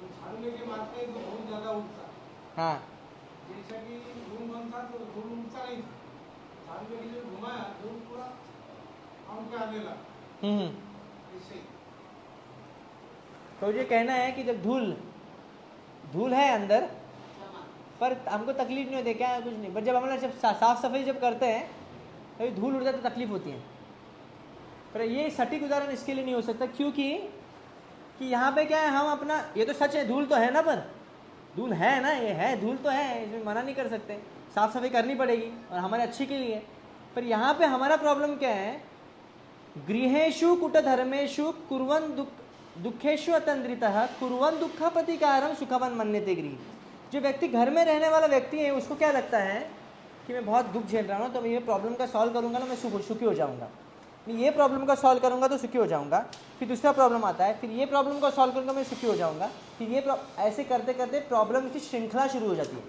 तो झाड़ू लेके मारते हैं तो बहुत ज़्यादा उठता है। हाँ, जैसा कि रूम बंद था तो धूल उठता नहीं था, झाड़ू लेके जो घुमाया धूल पूरा हम पे आने लगा। ऐसे तो ये कहना है कि जब धूल है अंदर, पर हमको तकलीफ नहीं होती, क्या कुछ नहीं, पर जब हम जब साफ सफाई जब करते हैं तो धूल उड़ जाती तो तकलीफ होती है। पर ये सटीक उदाहरण इसके लिए नहीं हो सकता, क्योंकि कि यहाँ पे क्या है, हम अपना, ये तो सच है, धूल तो है ना, पर धूल है ना, ये है, धूल तो है, इसमें मना नहीं कर सकते, साफ सफाई करनी पड़ेगी और हमारे अच्छे के लिए। पर यहाँ पे हमारा प्रॉब्लम क्या है? गृहेषु कुट धर्मेषु कुर्वन् दुखेषु अतंद्रितः कुर्वन् दुःखपतिकारं सुखवन् मन्यते गृह। जो व्यक्ति घर में रहने वाला व्यक्ति है, उसको क्या लगता है कि मैं बहुत दुख झेल रहा हूँ, तो मैं ये प्रॉब्लम का सॉल्व करूँगा ना, मैं सुखी हो जाऊँगा। मैं ये प्रॉब्लम का सॉल्व करूँगा तो सुखी हो जाऊँगा। फिर दूसरा प्रॉब्लम आता है, फिर ये प्रॉब्लम का सॉल्व करूँगा, मैं सुखी हो जाऊँगा। फिर ये ऐसे करते करते प्रॉब्लम की श्रृंखला शुरू हो जाती है।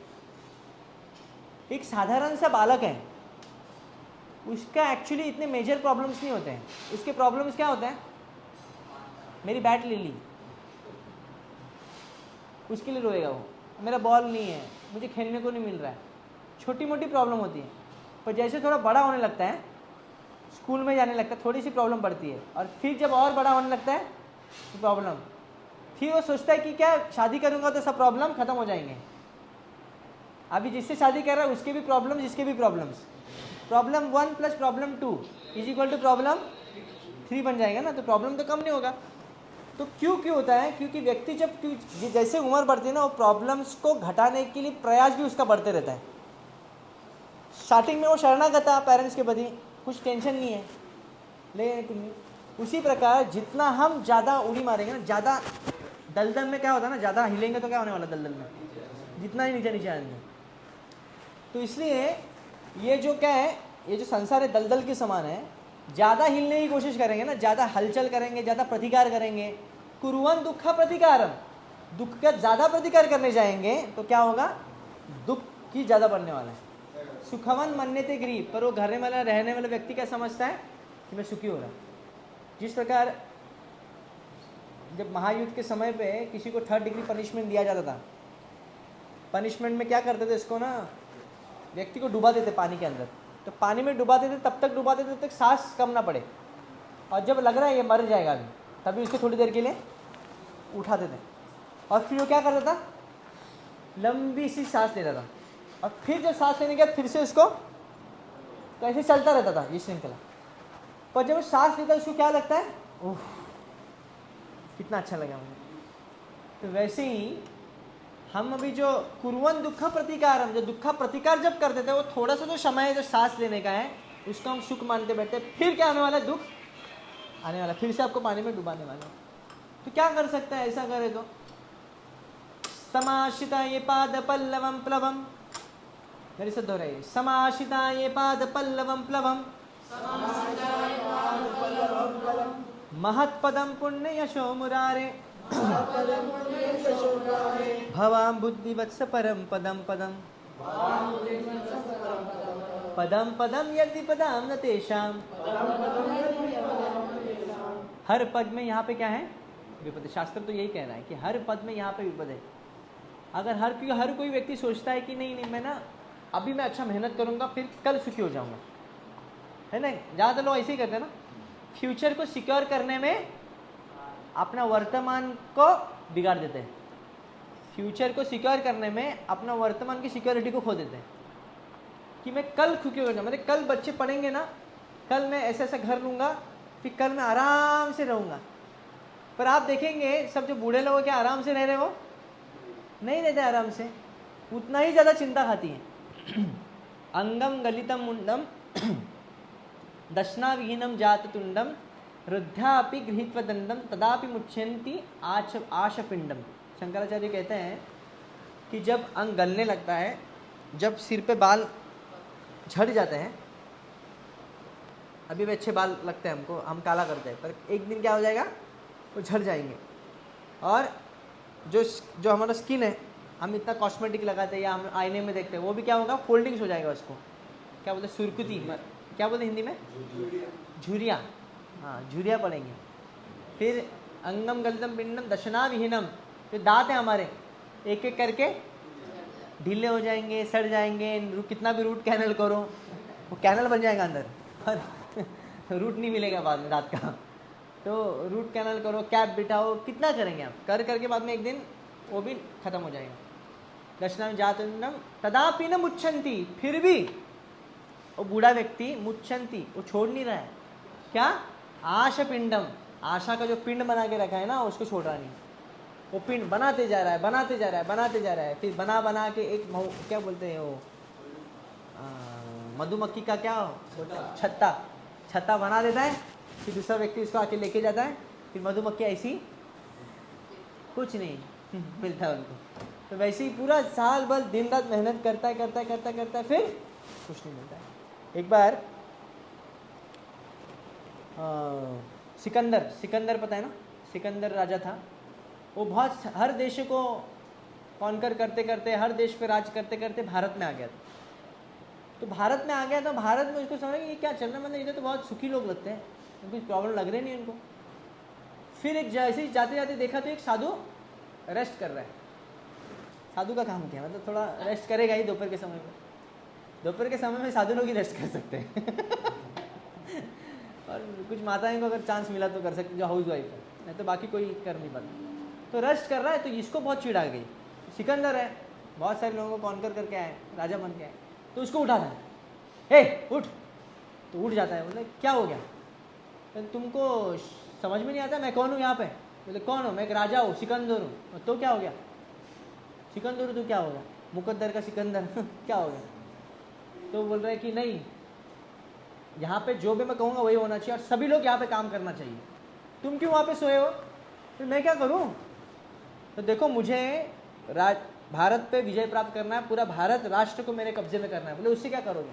एक साधारण सा बालक है, उसका एक्चुअली इतने मेजर प्रॉब्लम्स नहीं होते हैं। उसके प्रॉब्लम्स क्या होते हैं? मेरी बैट ले ली, उसके लिए रोएगा वो। मेरा बॉल नहीं है, मुझे खेलने को नहीं मिल रहा है। छोटी मोटी प्रॉब्लम होती है। पर जैसे थोड़ा बड़ा होने लगता है, स्कूल में जाने लगता है, थोड़ी सी प्रॉब्लम बढ़ती है। और फिर जब और बड़ा होने लगता है तो प्रॉब्लम, फिर वो सोचता है कि क्या शादी करूँगा तो सब प्रॉब्लम खत्म हो जाएंगे। अभी जिससे शादी कर रहा है उसके भी प्रॉब्लम, जिसके भी प्रॉब्लम्स, प्रॉब्लम 1 + प्रॉब्लम 2 = प्रॉब्लम 3 बन जाएगा ना, तो प्रॉब्लम तो कम नहीं होगा। तो क्यों होता है? क्योंकि व्यक्ति जब जैसे उम्र बढ़ती है ना, वो प्रॉब्लम्स को घटाने के लिए प्रयास भी उसका बढ़ते रहता है। स्टार्टिंग में वो शरणागत था पेरेंट्स के प्रति, कुछ टेंशन नहीं है, लेकिन उसी प्रकार जितना हम ज़्यादा उड़ी मारेंगे ना, ज़्यादा दलदल में क्या होता है ना, ज़्यादा हिलेंगे तो क्या होने वाला दलदल में, जितना ही नीचे आएंगे। तो इसलिए ये जो क्या है, ये जो संसार है दलदल के समान है। ज़्यादा हिलने की कोशिश करेंगे ना, ज़्यादा हलचल करेंगे, ज़्यादा प्रतिकार करेंगे, कुर्वन् दुःख प्रतिकारम, दुख का ज़्यादा प्रतिकार करने जाएंगे तो क्या होगा? दुख की ज़्यादा बढ़ने वाला है। सुखवन मन्यते गरीब, पर वो घर में रहने वाला व्यक्ति क्या समझता है कि मैं सुखी हो रहा। जिस प्रकार जब महायुद्ध के समय पे किसी को 3rd डिग्री पनिशमेंट दिया जाता था, पनिशमेंट में क्या करते थे, इसको ना व्यक्ति को डुबा देते पानी के अंदर। तो पानी में डुबाते थे, तब तक डुबाते थे जब तक सांस कम ना पड़े, और जब लग रहा है ये मर जाएगा अभी, तभी उसको थोड़ी देर के लिए उठाते थे। और फिर वो क्या करता था, लंबी सी सांस लेता था, और फिर जब सांस लेने के बाद फिर से उसको तो ऐसे चलता रहता था ये श्रृंखला। पर जब वो सांस लेता है उसको क्या लगता है, ओह कितना अच्छा लगा मुझे। तो वैसे ही हम अभी जो कुर्वन् दुःख प्रतिकारम, जो दुःख प्रतिकार जब करते थे, वो थोड़ा सा जो समय है जो सांस लेने का है, उसको हम सुख मानते बैठते। फिर क्या आने वाला है? दुख आने वाला, फिर से आपको पानी में डुबाने वाला। तो क्या कर सकता है ऐसा करे तो? समाश्रिता ये पाद पल्लवम प्लवम, मेरे से दोहराइए, समाश्रिता ये पाद पल्लवम प्लवम, महत्पदम पुण्य यशो मुरारे, भवाम बुद्धिवत्स परम पदम पदम, पदम पदम यदि पदम न तेषाम। हर पद में यहाँ पे क्या है? विपद। शास्त्र तो यही कह रहा है कि हर पद में यहाँ पे विपद है। अगर हर कोई व्यक्ति सोचता है कि नहीं मैं ना अभी मैं अच्छा मेहनत करूँगा, फिर कल सुखी हो जाऊँगा, है ना? ज़्यादा लोग ऐसे ही करते हैं ना, फ्यूचर को सिक्योर करने में अपना वर्तमान को बिगाड़ देते हैं। फ्यूचर को सिक्योर करने में अपना वर्तमान की सिक्योरिटी को खो देते हैं कि मैं कल सुखी हो जाऊँगा, मेरे कल बच्चे पढ़ेंगे ना, कल मैं ऐसा घर लूँगा, फिर कल मैं आराम से रहूँगा। पर आप देखेंगे सब जो बूढ़े लोग क्या आराम से रह रहे, वो नहीं रहते आराम से, उतना ही ज़्यादा चिंता खाती हैं। अंगम गलितम मुंडम दशना विहीनम जात तुंडम रुद्धापि गृहीत्वा दंडम तदापि मुच्यन्ति आशपिंडम। शंकराचार्य कहते हैं कि जब अंग गलने लगता है, जब सिर पे बाल झड़ जाते हैं, अभी भी अच्छे बाल लगते हैं हमको, हम काला करते हैं, पर एक दिन क्या हो जाएगा, वो झड़ जाएंगे। और जो हमारा स्किन है, हम इतना कॉस्मेटिक लगाते हैं या हम आईने में देखते हैं, वो भी क्या होगा, फोल्डिंग्स हो जाएगा। उसको क्या बोलते हैं, सुरकुती, क्या बोलते हैं हिंदी में, झुरिया। हाँ, झुरिया पड़ेंगे। फिर अंगम गलितम पिंडम दशना विहीनम, फिर दांत है हमारे एक एक करके ढीले हो जाएंगे, सड़ जाएंगे। कितना भी रूट कैनल करो, वो कैनल बन जाएगा अंदर, पर रूट नहीं मिलेगा बाद में दांत का। तो रूट कैनल करो, कैप बिठाओ, कितना करेंगे आप, करके बाद में एक दिन वो भी खत्म हो जाएगा। दशना जातुंडम तदापि न मुच्छन्ति, फिर भी वो बूढ़ा व्यक्ति मुच्छन्ति, वो छोड़ नहीं रहा है। क्या? आशा पिंडम, आशा का जो पिंड बना के रखा है ना, उसको छोड़ रहा नहीं। वो पिंड बनाते जा रहा है, बनाते जा रहा है, बनाते जा रहा है। फिर बना के एक क्या बोलते हैं वो, मधुमक्खी का क्या छत्ता बना देता है। फिर दूसरा व्यक्ति उसको आके लेके जाता है, फिर मधुमक्खी ऐसी कुछ नहीं मिलता है उनको। तो वैसे ही पूरा साल भर दिन रात मेहनत करता है, फिर कुछ नहीं मिलता है। एक बार सिकंदर पता है ना, सिकंदर राजा था। वो बहुत हर देश को कॉन्कर करते करते, हर देश पे राज करते करते भारत में आ गया था। तो भारत में आ गया तो भारत में उसको समझा कि ये क्या चल रहा है, मतलब इधर तो बहुत सुखी लोग लगते हैं, कुछ प्रॉब्लम लग रही नहीं उनको। फिर एक जैसे ही जाते जाते देखा तो एक साधु रेस्ट कर रहा है। साधु का काम क्या, मतलब थोड़ा रेस्ट करेगा ही दोपहर के समय में। दोपहर के समय में साधु लोग ही रेस्ट कर सकते हैं और कुछ माताएं को अगर चांस मिला तो कर सकते, जो हाउस वाइफ है, नहीं तो बाकी कोई कर नहीं पाता। तो रेस्ट कर रहा है, तो इसको बहुत चिढ़ आ गई। सिकंदर है, बहुत सारे लोगों को कॉन्कर करके आए, राजा बन के आए, तो उसको उठाता है, हे उठ। तो उठ जाता है। बोले क्या हो गया, तो तुमको समझ में नहीं आता मैं कौन हूँ यहाँ पे? बोले कौन हो? मैं एक राजा हूँ, सिकंदर हूँ। तो क्या हो गया? सिकंदर तो क्या हो गया? मुकद्दर का सिकंदर क्या हो गया? तो बोल रहे कि नहीं, यहाँ पे जो भी मैं कहूँगा वही होना चाहिए और सभी लोग यहाँ पे काम करना चाहिए। तुम क्यों वहाँ पे सोए हो? तो मैं क्या करूँ? तो देखो मुझे भारत पे विजय प्राप्त करना है, पूरा भारत राष्ट्र को मेरे कब्जे में करना है। बोले उससे क्या करोगे?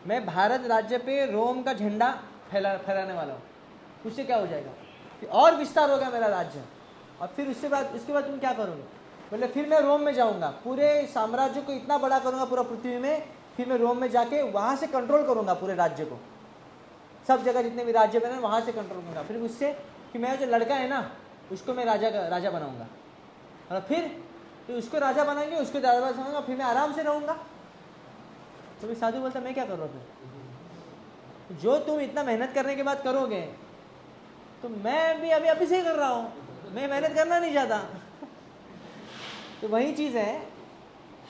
मैं भारत राज्य पे रोम का झंडा फहराने वाला हूँ, उससे क्या हो जाएगा? और विस्तार होगा मेरा राज्य। और फिर उसके बाद तुम क्या करोगे? बोले फिर मैं रोम में जाऊँगा, पूरे साम्राज्य को इतना बड़ा करूँगा पूरा पृथ्वी में, फिर मैं रोम में जाके वहाँ से कंट्रोल करूँगा पूरे राज्य को, सब जगह जितने भी राज्य बने वहाँ से कंट्रोल करूँगा। फिर उससे कि मेरा जो लड़का है ना उसको मैं राजा बनाऊँगा, और फिर तो उसको राजा बनाएंगे, उसको राजा बनाऊँगा, फिर मैं आराम से रहूँगा। तो भी साधु बोलता मैं क्या कर रहा हूँ? फिर जो तुम इतना मेहनत करने के बाद करोगे तो मैं भी अभी से ही कर रहा हूँ, मैं मेहनत करना नहीं चाहता। तो वही चीज़ है,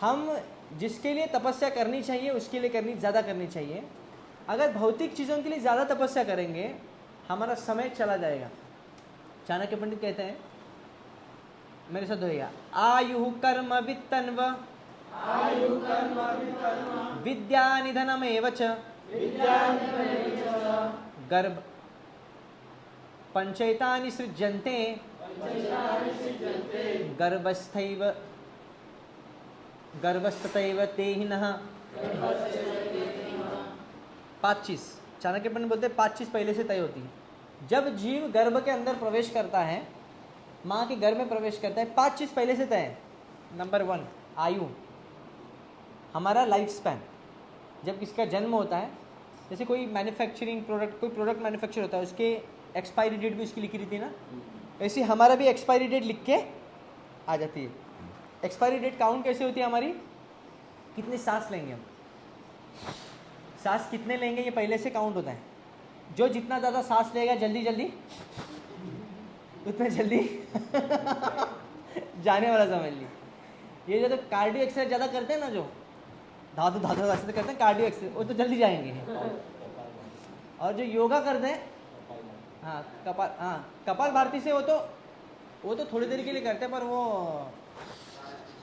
हम जिसके लिए तपस्या करनी चाहिए उसके लिए ज़्यादा करनी चाहिए। अगर भौतिक चीज़ों के लिए ज़्यादा तपस्या करेंगे हमारा समय चला जाएगा। चाणक्य पंडित कहते हैं, मेरे साथ होएगा, आयु कर्म वित्तन्व विद्या निधनमेव च गर्भ पंचैतानि सृज्यन्ते गर्भस्ततैव तेहिनः। 5 चीज़ चाणक्य पंडित बोलते हैं, 5 चीज़ पहले से तय होती है। जब जीव गर्भ के अंदर प्रवेश करता है, माँ के गर्भ में प्रवेश करता है, 5 चीज़ पहले से तय है। नंबर 1 आयु, हमारा लाइफ स्पैन। जब किसका जन्म होता है, जैसे कोई मैन्युफैक्चरिंग प्रोडक्ट, कोई प्रोडक्ट मैन्युफैक्चर होता है, उसके एक्सपायरी डेट भी उसकी लिखी रहती है ना, ऐसे हमारा भी एक्सपायरी डेट लिख के आ जाती है। एक्सपायरी डेट काउंट कैसे होती है हमारी? कितने सांस लेंगे हम, सांस कितने लेंगे, ये पहले से काउंट होता है। जो जितना ज़्यादा सांस लेगा जल्दी जल्दी उतना जल्दी जाने वाला समझ ली। ये जो तो कार्डियो एक्सरसाइज ज़्यादा करते हैं ना, जो धातु ऐसे करते हैं कार्डियो एक्सरसाइज, वो तो जल्दी जाएंगे। और जो योगा करते हैं, कपाल भारती से, वो तो थोड़ी देर के लिए करते हैं, पर वो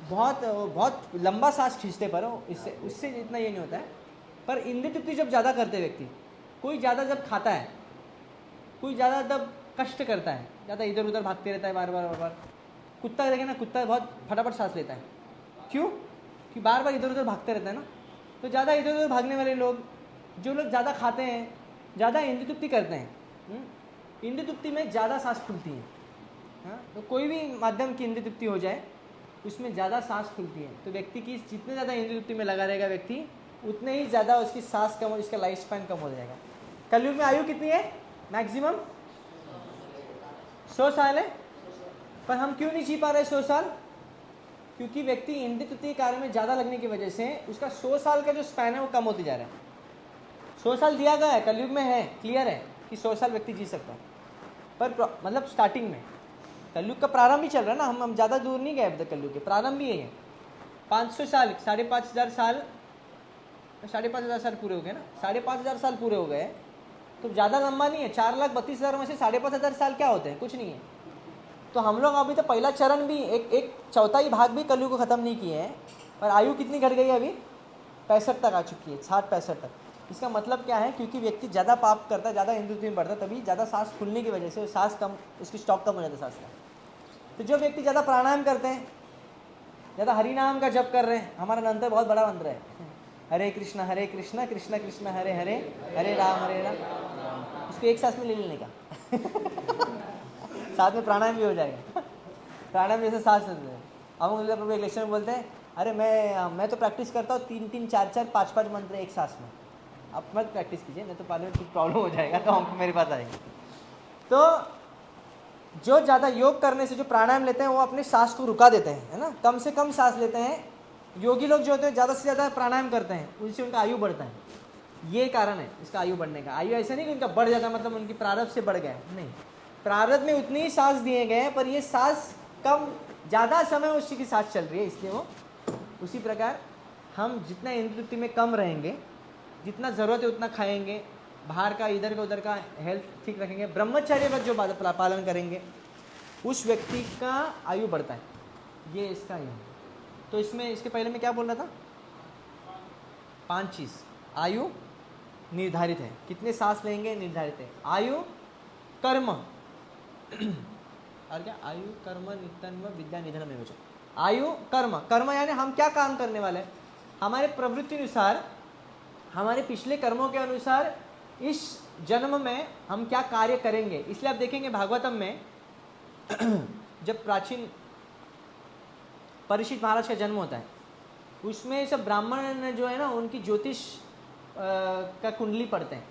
बहुत लंबा सांस खींचते, पर उससे इतना ये नहीं होता है। पर इंद्रिय तृप्ति जब ज़्यादा करते व्यक्ति, कोई ज़्यादा जब खाता है, कोई ज़्यादा जब कष्ट करता है, ज़्यादा इधर उधर भागते रहता है बार बार। कुत्ता देखे ना, कुत्ता बहुत फटाफट सांस लेता है, क्यों? कि बार बार इधर उधर भागते रहता है ना। तो ज़्यादा इधर उधर भागने वाले लोग, जो लोग ज़्यादा खाते हैं, ज़्यादा इंद्रिय तृप्ति करते हैं, इंद्रिय तृप्ति में ज़्यादा सांस खुलती है। तो कोई भी माध्यम की इंद्रिय तृप्ति हो जाए उसमें ज़्यादा सांस खुलती है। तो व्यक्ति की जितने ज़्यादा इंद्रिय तृप्ति में लगा रहेगा व्यक्ति, उतने ही ज़्यादा उसकी सांस कम और इसका लाइफ स्पैन कम हो जाएगा। कलयुग में आयु कितनी है? मैक्सिमम 100 साल है। पर हम क्यों नहीं जी पा रहे 100 साल? क्योंकि व्यक्ति इंद्रिय तृप्ति कार्य में ज़्यादा लगने की वजह से उसका 100 साल का जो स्पैन है वो कम होती जा रहा है। 100 साल दिया गया है, कलयुग में है, क्लियर है कि 100 साल व्यक्ति जी सकता है। पर मतलब स्टार्टिंग में, कलयुग का प्रारंभ ही चल रहा है ना, हम ज़्यादा दूर नहीं गए अब तक। कलयुग के प्रारंभ ही है 500 साल, 5,500 साल, 5,500 साल पूरे हो गए ना, 5,500 साल पूरे हो गए, तो ज़्यादा लंबा नहीं है। 4,32,000 में से 5,500 साल क्या होते हैं? कुछ नहीं है। तो हम लोग अभी तो पहला चरण भी, एक चौथाई भाग भी कलयुग को ख़त्म नहीं किए हैं, और आयु कितनी घट गई है अभी? 65 तक आ चुकी है, 60-65 तक। इसका मतलब क्या है? क्योंकि व्यक्ति ज़्यादा पाप करता है, ज़्यादा इंद्रिय में बढ़ता है, तभी ज़्यादा सांस खुलने की वजह से सांस कम, उसकी स्टॉक कम हो जाता है सांस का। तो जो व्यक्ति ज़्यादा प्राणायाम करते हैं, ज़्यादा हरि नाम का जप कर रहे हैं, हमारा मंत्र बहुत बड़ा मंत्र है, हरे कृष्णा कृष्ण कृष्ण हरे हरे, हरे राम इसको एक सांस में ले लेने का साथ में प्राणायाम भी हो जाएगा। प्राणायाम जैसे सांस लेते हैं। हम प्रभु एक लेक्चर में बोलते हैं, अरे मैं तो प्रैक्टिस करता हूँ 3-3, 4-4, 5-5 मंत्र एक सांस में। आप मत प्रैक्टिस कीजिए, नहीं तो बाद में कुछ प्रॉब्लम हो जाएगा, तो हम मेरे पास आएंगे। तो जो ज़्यादा योग करने से जो प्राणायाम लेते हैं वो अपने सांस को रुका देते हैं, है ना, कम से कम सांस लेते हैं। योगी लोग जो होते हैं ज़्यादा से ज़्यादा प्राणायाम करते हैं, उनसे उनका आयु बढ़ता है। ये कारण है इसका आयु बढ़ने का। आयु ऐसा नहीं कि उनका बढ़ जाता मतलब उनकी प्रारब्ध से बढ़ गया, नहीं, प्रारब्ध में उतनी ही सांस दिए गए हैं, पर ये सांस कम, ज़्यादा समय उसी की सांस चल रही है, इसलिए वो उसी प्रकार हम जितना इंद्रिय तृप्ति में कम रहेंगे, जितना ज़रूरत है उतना खाएंगे, बाहर का इधर का उधर का हेल्थ ठीक रखेंगे, ब्रह्मचर्य जो पालन करेंगे, उस व्यक्ति का आयु बढ़ता है। ये इसका आयु है। तो इसमें इसके पहले मैं क्या बोल रहा था, 5 चीज़। आयु निर्धारित है, कितने सांस लेंगे निर्धारित है। आयु, कर्म और क्या, आयु कर्म नित्यन्व विद्या निधन में वचन। आयु कर्म, कर्म यानी हम क्या काम करने वाले हैं, हमारे प्रवृत्ति अनुसार, हमारे पिछले कर्मों के अनुसार इस जन्म में हम क्या कार्य करेंगे। इसलिए आप देखेंगे भागवतम में जब प्राचीन परीक्षित महाराज का जन्म होता है, उसमें सब ब्राह्मण जो है ना, उनकी ज्योतिष का कुंडली पढ़ते हैं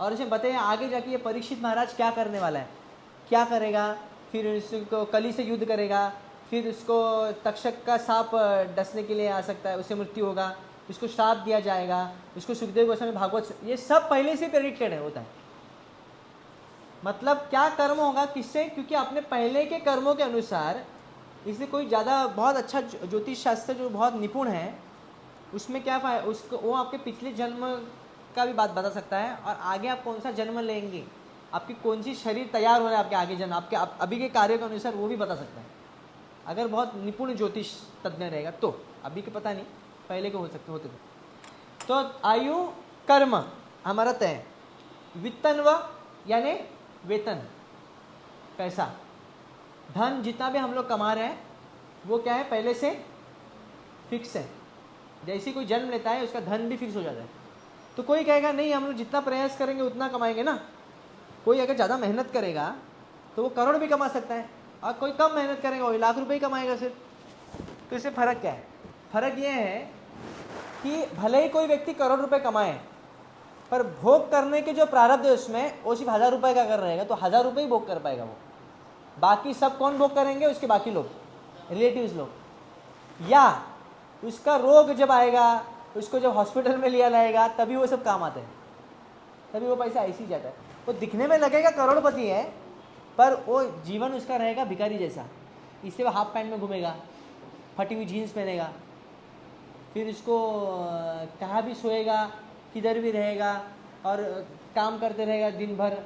और उसे बताया आगे जाके ये परीक्षित महाराज क्या करने वाला है, क्या करेगा, फिर उसको कली से युद्ध करेगा, फिर उसको तक्षक का सांप डसने के लिए आ सकता है, उससे मृत्यु होगा, उसको श्राप दिया जाएगा, उसको सुखदेव गोस्वामी भागवत, ये सब पहले से प्रेडिक्टेड है होता है। मतलब क्या कर्म होगा किससे, क्योंकि अपने पहले के कर्मों के अनुसार। इसलिए कोई ज़्यादा बहुत अच्छा ज्योतिष शास्त्र जो बहुत निपुण है, उसमें क्या उसको वो आपके पिछले जन्म का भी बात बता सकता है, और आगे आप कौन सा जन्म लेंगे, आपकी कौन सी शरीर तैयार हो रहा है आपके आगे जन्म, आपके अभी के कार्य के अनुसार वो भी बता सकता है, अगर बहुत निपुण ज्योतिष तज्ञ रहेगा तो। अभी के पता नहीं, पहले के हो सकते होते थे। तो आयु कर्म हमारा तय, वित्तन्व यानी वेतन, पैसा, धन जितना भी हम लोग कमा रहे हैं वो क्या है, पहले से फिक्स है। जैसे कोई जन्म लेता है उसका धन भी फिक्स हो जाता है। तो कोई कहेगा नहीं हम लोग जितना प्रयास करेंगे उतना कमाएंगे ना, कोई अगर ज़्यादा मेहनत करेगा तो वो करोड़ भी कमा सकता है, और कोई कम मेहनत करेगा वही लाख रुपए ही कमाएगा सिर्फ। तो इससे फ़र्क क्या है, फ़र्क ये है कि भले ही कोई व्यक्ति करोड़ रुपए कमाए, पर भोग करने के जो प्रारब्ध है उसमें वो सिर्फ 1000 रुपये का कर रहेगा, तो 1000 रुपये ही भोग कर पाएगा वो। बाकी सब कौन भोग करेंगे, उसके बाकी लोग, रिलेटिव्स लोग। या उसका रोग जब आएगा, उसको जब हॉस्पिटल में लिया जाएगा, तभी वो सब काम आते हैं, तभी वो पैसा ऐसे ही जाता है। वो दिखने में लगेगा करोड़पति है, पर वो जीवन उसका रहेगा भिखारी जैसा। इससे वो हाफ पैंट में घूमेगा, फटी हुई जीन्स पहनेगा, फिर इसको कहाँ भी सोएगा, किधर भी रहेगा, और काम करते रहेगा दिन भर।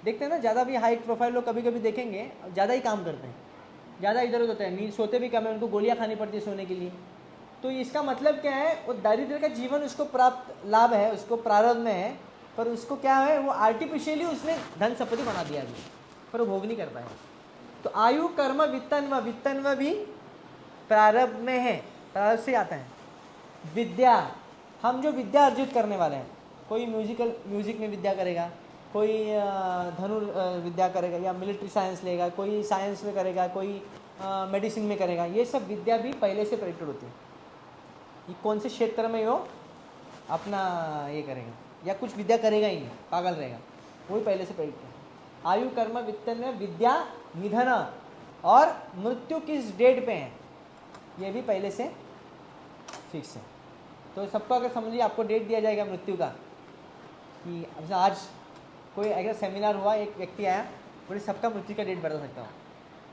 देखते हैं ना, ज़्यादा भी हाई प्रोफाइल लोग कभी कभी देखेंगे ज़्यादा ही काम करते हैं, ज़्यादा इधर उधर होते हैं, नींद सोते भी कम है, उनको गोलियां खानी पड़ती है सोने के लिए। तो इसका मतलब क्या है, वो दारिद्र्य का जीवन उसको प्राप्त लाभ है, उसको प्रारब्ध में है, पर उसको क्या है, वो आर्टिफिशियली उसने धन संपत्ति बना दिया अभी, पर वो भोग नहीं कर पाए। तो आयु कर्म वित्तन्व, वित्तन्व भी प्रारब्ध में है, प्रारब्ध से आता है। विद्या, हम जो विद्या अर्जित करने वाले हैं, कोई म्यूजिक में विद्या करेगा, कोई धनु विद्या करेगा, या मिलिट्री साइंस लेगा, कोई साइंस में करेगा, कोई मेडिसिन में करेगा, ये सब विद्या भी पहले से प्रेडिक्टेड होती है। ये कौन से क्षेत्र में वो अपना ये करेगा, या कुछ विद्या करेगा ही नहीं, पागल रहेगा, वो भी पहले से प्रेडिक्टेड है। आयु कर्म वित्तन्व विद्या निधन, और मृत्यु किस डेट पे है ये भी पहले से फिक्स है। तो सबको अगर समझिए, आपको डेट दिया जाएगा मृत्यु का, कि आज कोई अगर सेमिनार हुआ, एक व्यक्ति आया, बोले सबका मृत्यु का डेट बता सकता हूँ,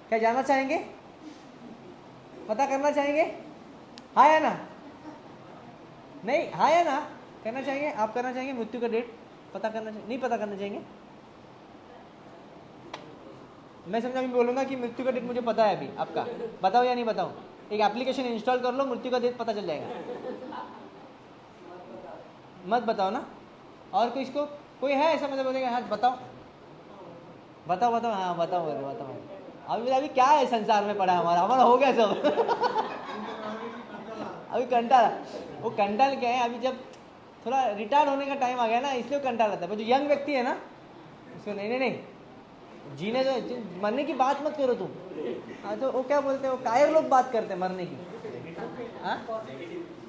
क्या जानना चाहेंगे, पता करना चाहेंगे, हाँ या ना, नहीं, हाँ या ना करना चाहेंगे, आप करना चाहेंगे मृत्यु का डेट पता करना चाहिए, नहीं पता करना चाहेंगे? मैं समझा, मैं बोलूँगा कि मृत्यु का डेट मुझे पता है अभी, आपका बताओ या नहीं बताओ। एक एप्लीकेशन इंस्टॉल कर लो, मृत्यु का डेट पता चल जाएगा। मत बताओ ना, और किसको कोई है ऐसा, मतलब बोलेगा हाँ बताओ बताओ बताओ, हाँ बताओ बताओ। अभी क्या है संसार में पड़ा, हमारा हो गया सब अभी कंटाला। वो कंटाल क्या है, अभी जब थोड़ा रिटायर्ड होने का टाइम आ गया ना, इसलिए वो कंटाल आता है। पर जो यंग व्यक्ति है ना, उसको नहीं नहीं नहीं जीने दो, मरने की बात मत करो तुम। हाँ तो वो क्या बोलते हैं, वो कायर लोग बात करते हैं मरने की।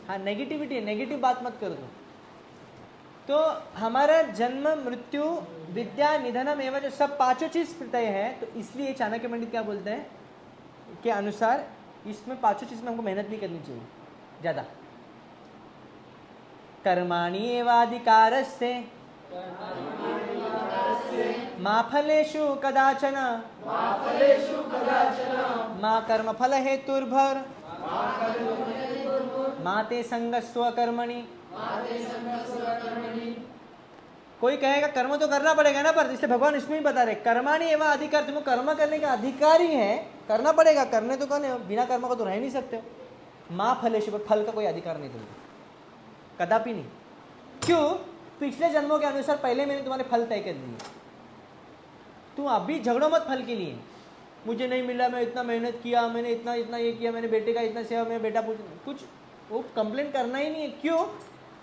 हाँ नेगेटिविटी, नेगेटिव बात मत करो तुम। तो हमारा जन्म मृत्यु विद्या निधनम एवं जो सब पांचों चीज तय है, तो इसलिए चाणक्य पंडित क्या बोलते हैं के अनुसार इसमें पांचों चीज में हमको मेहनत नहीं करनी चाहिए ज्यादा। कर्माणि एवाधिकारस्ते मा फलेषु कदाचन मा कर्मफल हेतुर्भर मा ते संगस्व कर्मणि। कोई कहेगा कर्म तो करना पड़ेगा ना, पर इसलिए भगवान इसमें ही बता रहे कर्माणि एवं अधिकार, तुम्हें कर्म करने का अधिकार ही है, करना पड़ेगा, करने तो करने, बिना कर्म का तो रह नहीं सकते। माँ फलेश, फल का कोई अधिकार नहीं तुमको, कदापि नहीं। क्यों? पिछले जन्मों के अनुसार पहले मैंने तुम्हारे फल तय कर दिए। तुम अभी झगड़ो मत फल के लिए, मुझे नहीं मिला, मैं इतना मेहनत किया, मैंने इतना इतना ये किया, मैंने बेटे का इतना सेवा, मैं बेटा कुछ वो कंप्लेन करना ही नहीं है। क्यों?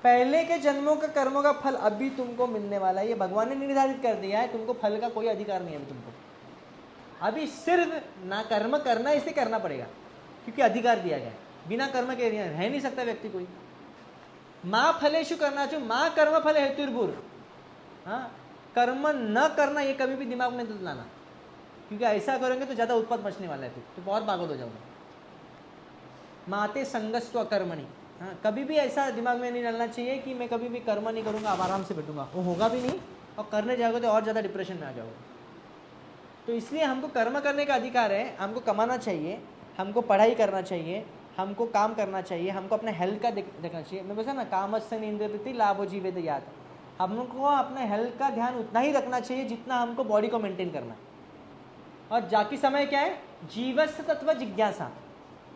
पहले के जन्मों का कर्मों का फल अभी तुमको मिलने वाला है, ये भगवान ने निर्धारित कर दिया है, तुमको फल का कोई अधिकार नहीं है अभी तुमको। अभी सिर्फ ना कर्म करना, इसलिए करना पड़ेगा क्योंकि अधिकार दिया गया है, बिना कर्म के रह नहीं सकता व्यक्ति कोई। माँ फलेशु करना चाहिए, माँ कर्म फल हेतुर्भुर। हाँ, कर्म न करना ये कभी भी दिमाग में मत लाना, क्योंकि ऐसा करेंगे तो ज्यादा उत्पाद मचने वाला है, फिर तो बहुत पागल हो जाओगे। माते संगस्व कर्मणि। हाँ, कभी भी ऐसा दिमाग में नहीं डालना चाहिए कि मैं कभी भी कर्म नहीं करूंगा, अब आराम से बैठूंगा, वो होगा भी नहीं, और करने जाओगे तो और ज़्यादा डिप्रेशन में आ जाओगे। तो इसलिए हमको कर्म करने का अधिकार है, हमको कमाना चाहिए, हमको पढ़ाई करना चाहिए, हमको काम करना चाहिए, हमको अपने हेल्थ का देखना चाहिए। मैं बोला ना, कामस्य निंद्यते लाभो जीवेत यात। हमको अपने हेल्थ का ध्यान उतना ही रखना चाहिए जितना हमको बॉडी को मेंटेन करना। और जाकी समय क्या है? जीवस्य तत्व जिज्ञासा,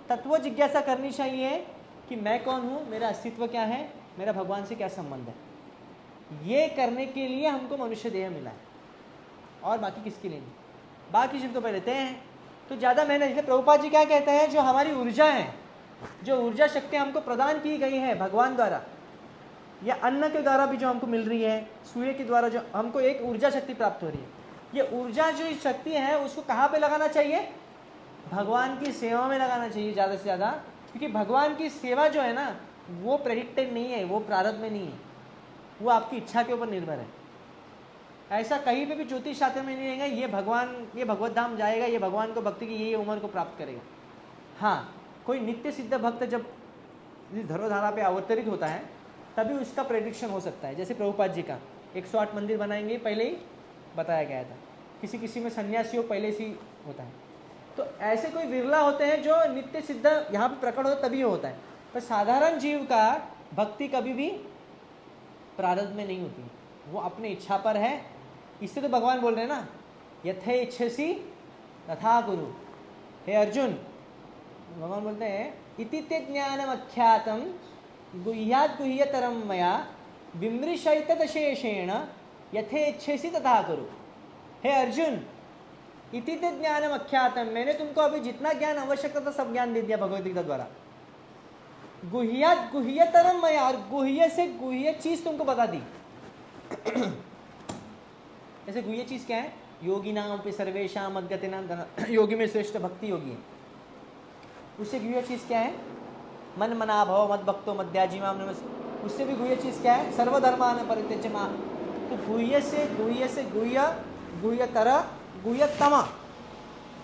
तत्व जिज्ञासा करनी चाहिए कि मैं कौन हूँ, मेरा अस्तित्व क्या है, मेरा भगवान से क्या संबंध है। ये करने के लिए हमको मनुष्य देह मिला है, और बाकी किसके लिए नहीं। बाकी चीज़ तो पहले तय हैं, तो ज़्यादा मेहनत। इसलिए प्रभुपाद जी क्या कहते हैं, जो हमारी ऊर्जा है, जो ऊर्जा शक्ति हमको प्रदान की गई है भगवान द्वारा, या अन्न के द्वारा भी जो हमको मिल रही है, सूर्य के द्वारा जो हमको एक ऊर्जा शक्ति प्राप्त हो रही है, ये ऊर्जा जो शक्ति है उसको कहाँ पे लगाना चाहिए? भगवान की सेवा में लगाना चाहिए ज़्यादा से ज़्यादा। क्योंकि भगवान की सेवा जो है ना, वो प्रेडिक्टेड नहीं है, वो प्रारब्ध में नहीं है, वो आपकी इच्छा के ऊपर निर्भर है। ऐसा कहीं पे भी ज्योतिष शास्त्र में नहीं रहेगा ये भगवान, ये भगवत धाम जाएगा, ये भगवान को भक्ति की ये उम्र को प्राप्त करेगा। हाँ, कोई नित्य सिद्ध भक्त जब इस धर्मधारा पे अवतरित होता है तभी उसका प्रेडिक्शन हो सकता है। जैसे प्रभुपाद जी का 108 मंदिर बनाएंगे, पहले ही बताया गया था। किसी किसी में सन्यासियों पहले से ही होता है। तो ऐसे कोई विरला होते हैं जो नित्य सिद्ध यहाँ पे प्रकट होता तभी होता है, पर साधारण जीव का भक्ति कभी भी प्रारब्ध में नहीं होती, वो अपने इच्छा पर है। इससे तो भगवान बोल रहे हैं ना, यथे इच्छसि तथा कुरु। हे अर्जुन, भगवान बोलते हैं इति ते ज्ञानम अख्यातम गुह्यात् गुह्यतरम मया विमृशैतदशेषेण यथे इच्छसि तथा कुरु। हे अर्जुन, इति ते ज्ञानम अख्यातम, मैंने तुमको अभी जितना ज्ञान आवश्यकता था सब ज्ञान दे दिया भगवद गीता द्वारा। गुह्यात् गुह्यतरम मया, और गुह्य से गुह्य चीज तुमको बता दी। ऐसे गुह्य चीज क्या है? योगी नाम पे सर्वेशाम अद्गतिनाम, योगी में श्रेष्ठ भक्ति योगी है। उससे गुह्य चीज क्या है? मन मना भव मद भक्तो मद्याजी माम नमः। उससे भी गुह्य चीज क्या है? सर्वधर्मान परित्यज्य मां। तो गुह्य से गुह्य, गुह्यतर, गुह्यतम,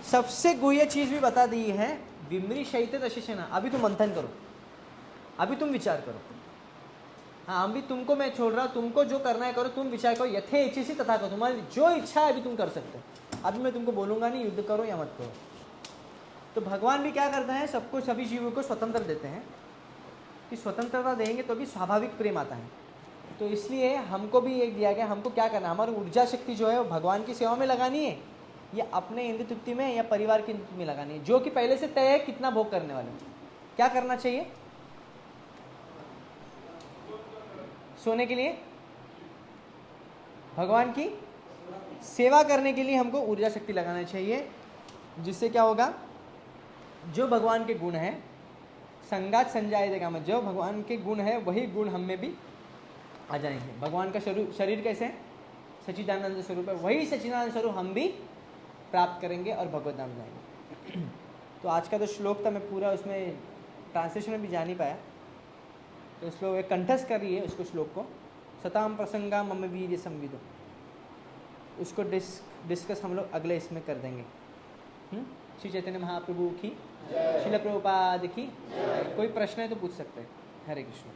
सबसे गुह्य चीज भी बता दी है। विमृशैतदशेषेण, अभी तुम मंथन करो, अभी तुम विचार करो। हाँ, हम भी तुमको मैं छोड़ रहा हूँ, तुमको जो करना है करो, तुम विचार करो। यथे इच्छसि तथा करो, तुम्हारी जो इच्छा है अभी तुम कर सकते हो। अभी मैं तुमको बोलूंगा नहीं युद्ध करो या मत करो। तो भगवान भी क्या करता है, सबको, सभी जीवों को स्वतंत्र देते हैं कि स्वतंत्रता देंगे तो भी स्वाभाविक प्रेम आता है। तो इसलिए हमको भी एक दिया गया, हमको क्या करना है, हमारी ऊर्जा शक्ति जो है वो भगवान की सेवा में लगानी है, या अपने इंद्र तृप्ति में या परिवार की तृप्ति में लगानी है, जो कि पहले से तय है कितना भोग करने वाले। क्या करना चाहिए? सोने के लिए, भगवान की सेवा करने के लिए हमको ऊर्जा शक्ति लगाना चाहिए, जिससे क्या होगा, जो भगवान के गुण हैं संगात संजायते काम, जो भगवान के गुण है वही गुण हम में भी आ जाएंगे। भगवान का शरीर कैसे है? सच्चिदानंद स्वरूप है, वही सच्चिदानंद स्वरूप हम भी प्राप्त करेंगे और भगवत धाम जाएंगे। तो आज का जो श्लोक था मैं पूरा उसमें ट्रांसलेशन में भी जा नहीं पाया, तो श्लोक एक कंठस्थ कर रही है उसको, श्लोक को, सताम प्रसंगा मम वीर्य संविदो, उसको डिस्कस हम लोग अगले इसमें कर देंगे। श्री चैतन्य महाप्रभु की, शिल प्रभुपाद की। कोई प्रश्न है तो पूछ सकते हैं। हरे कृष्ण।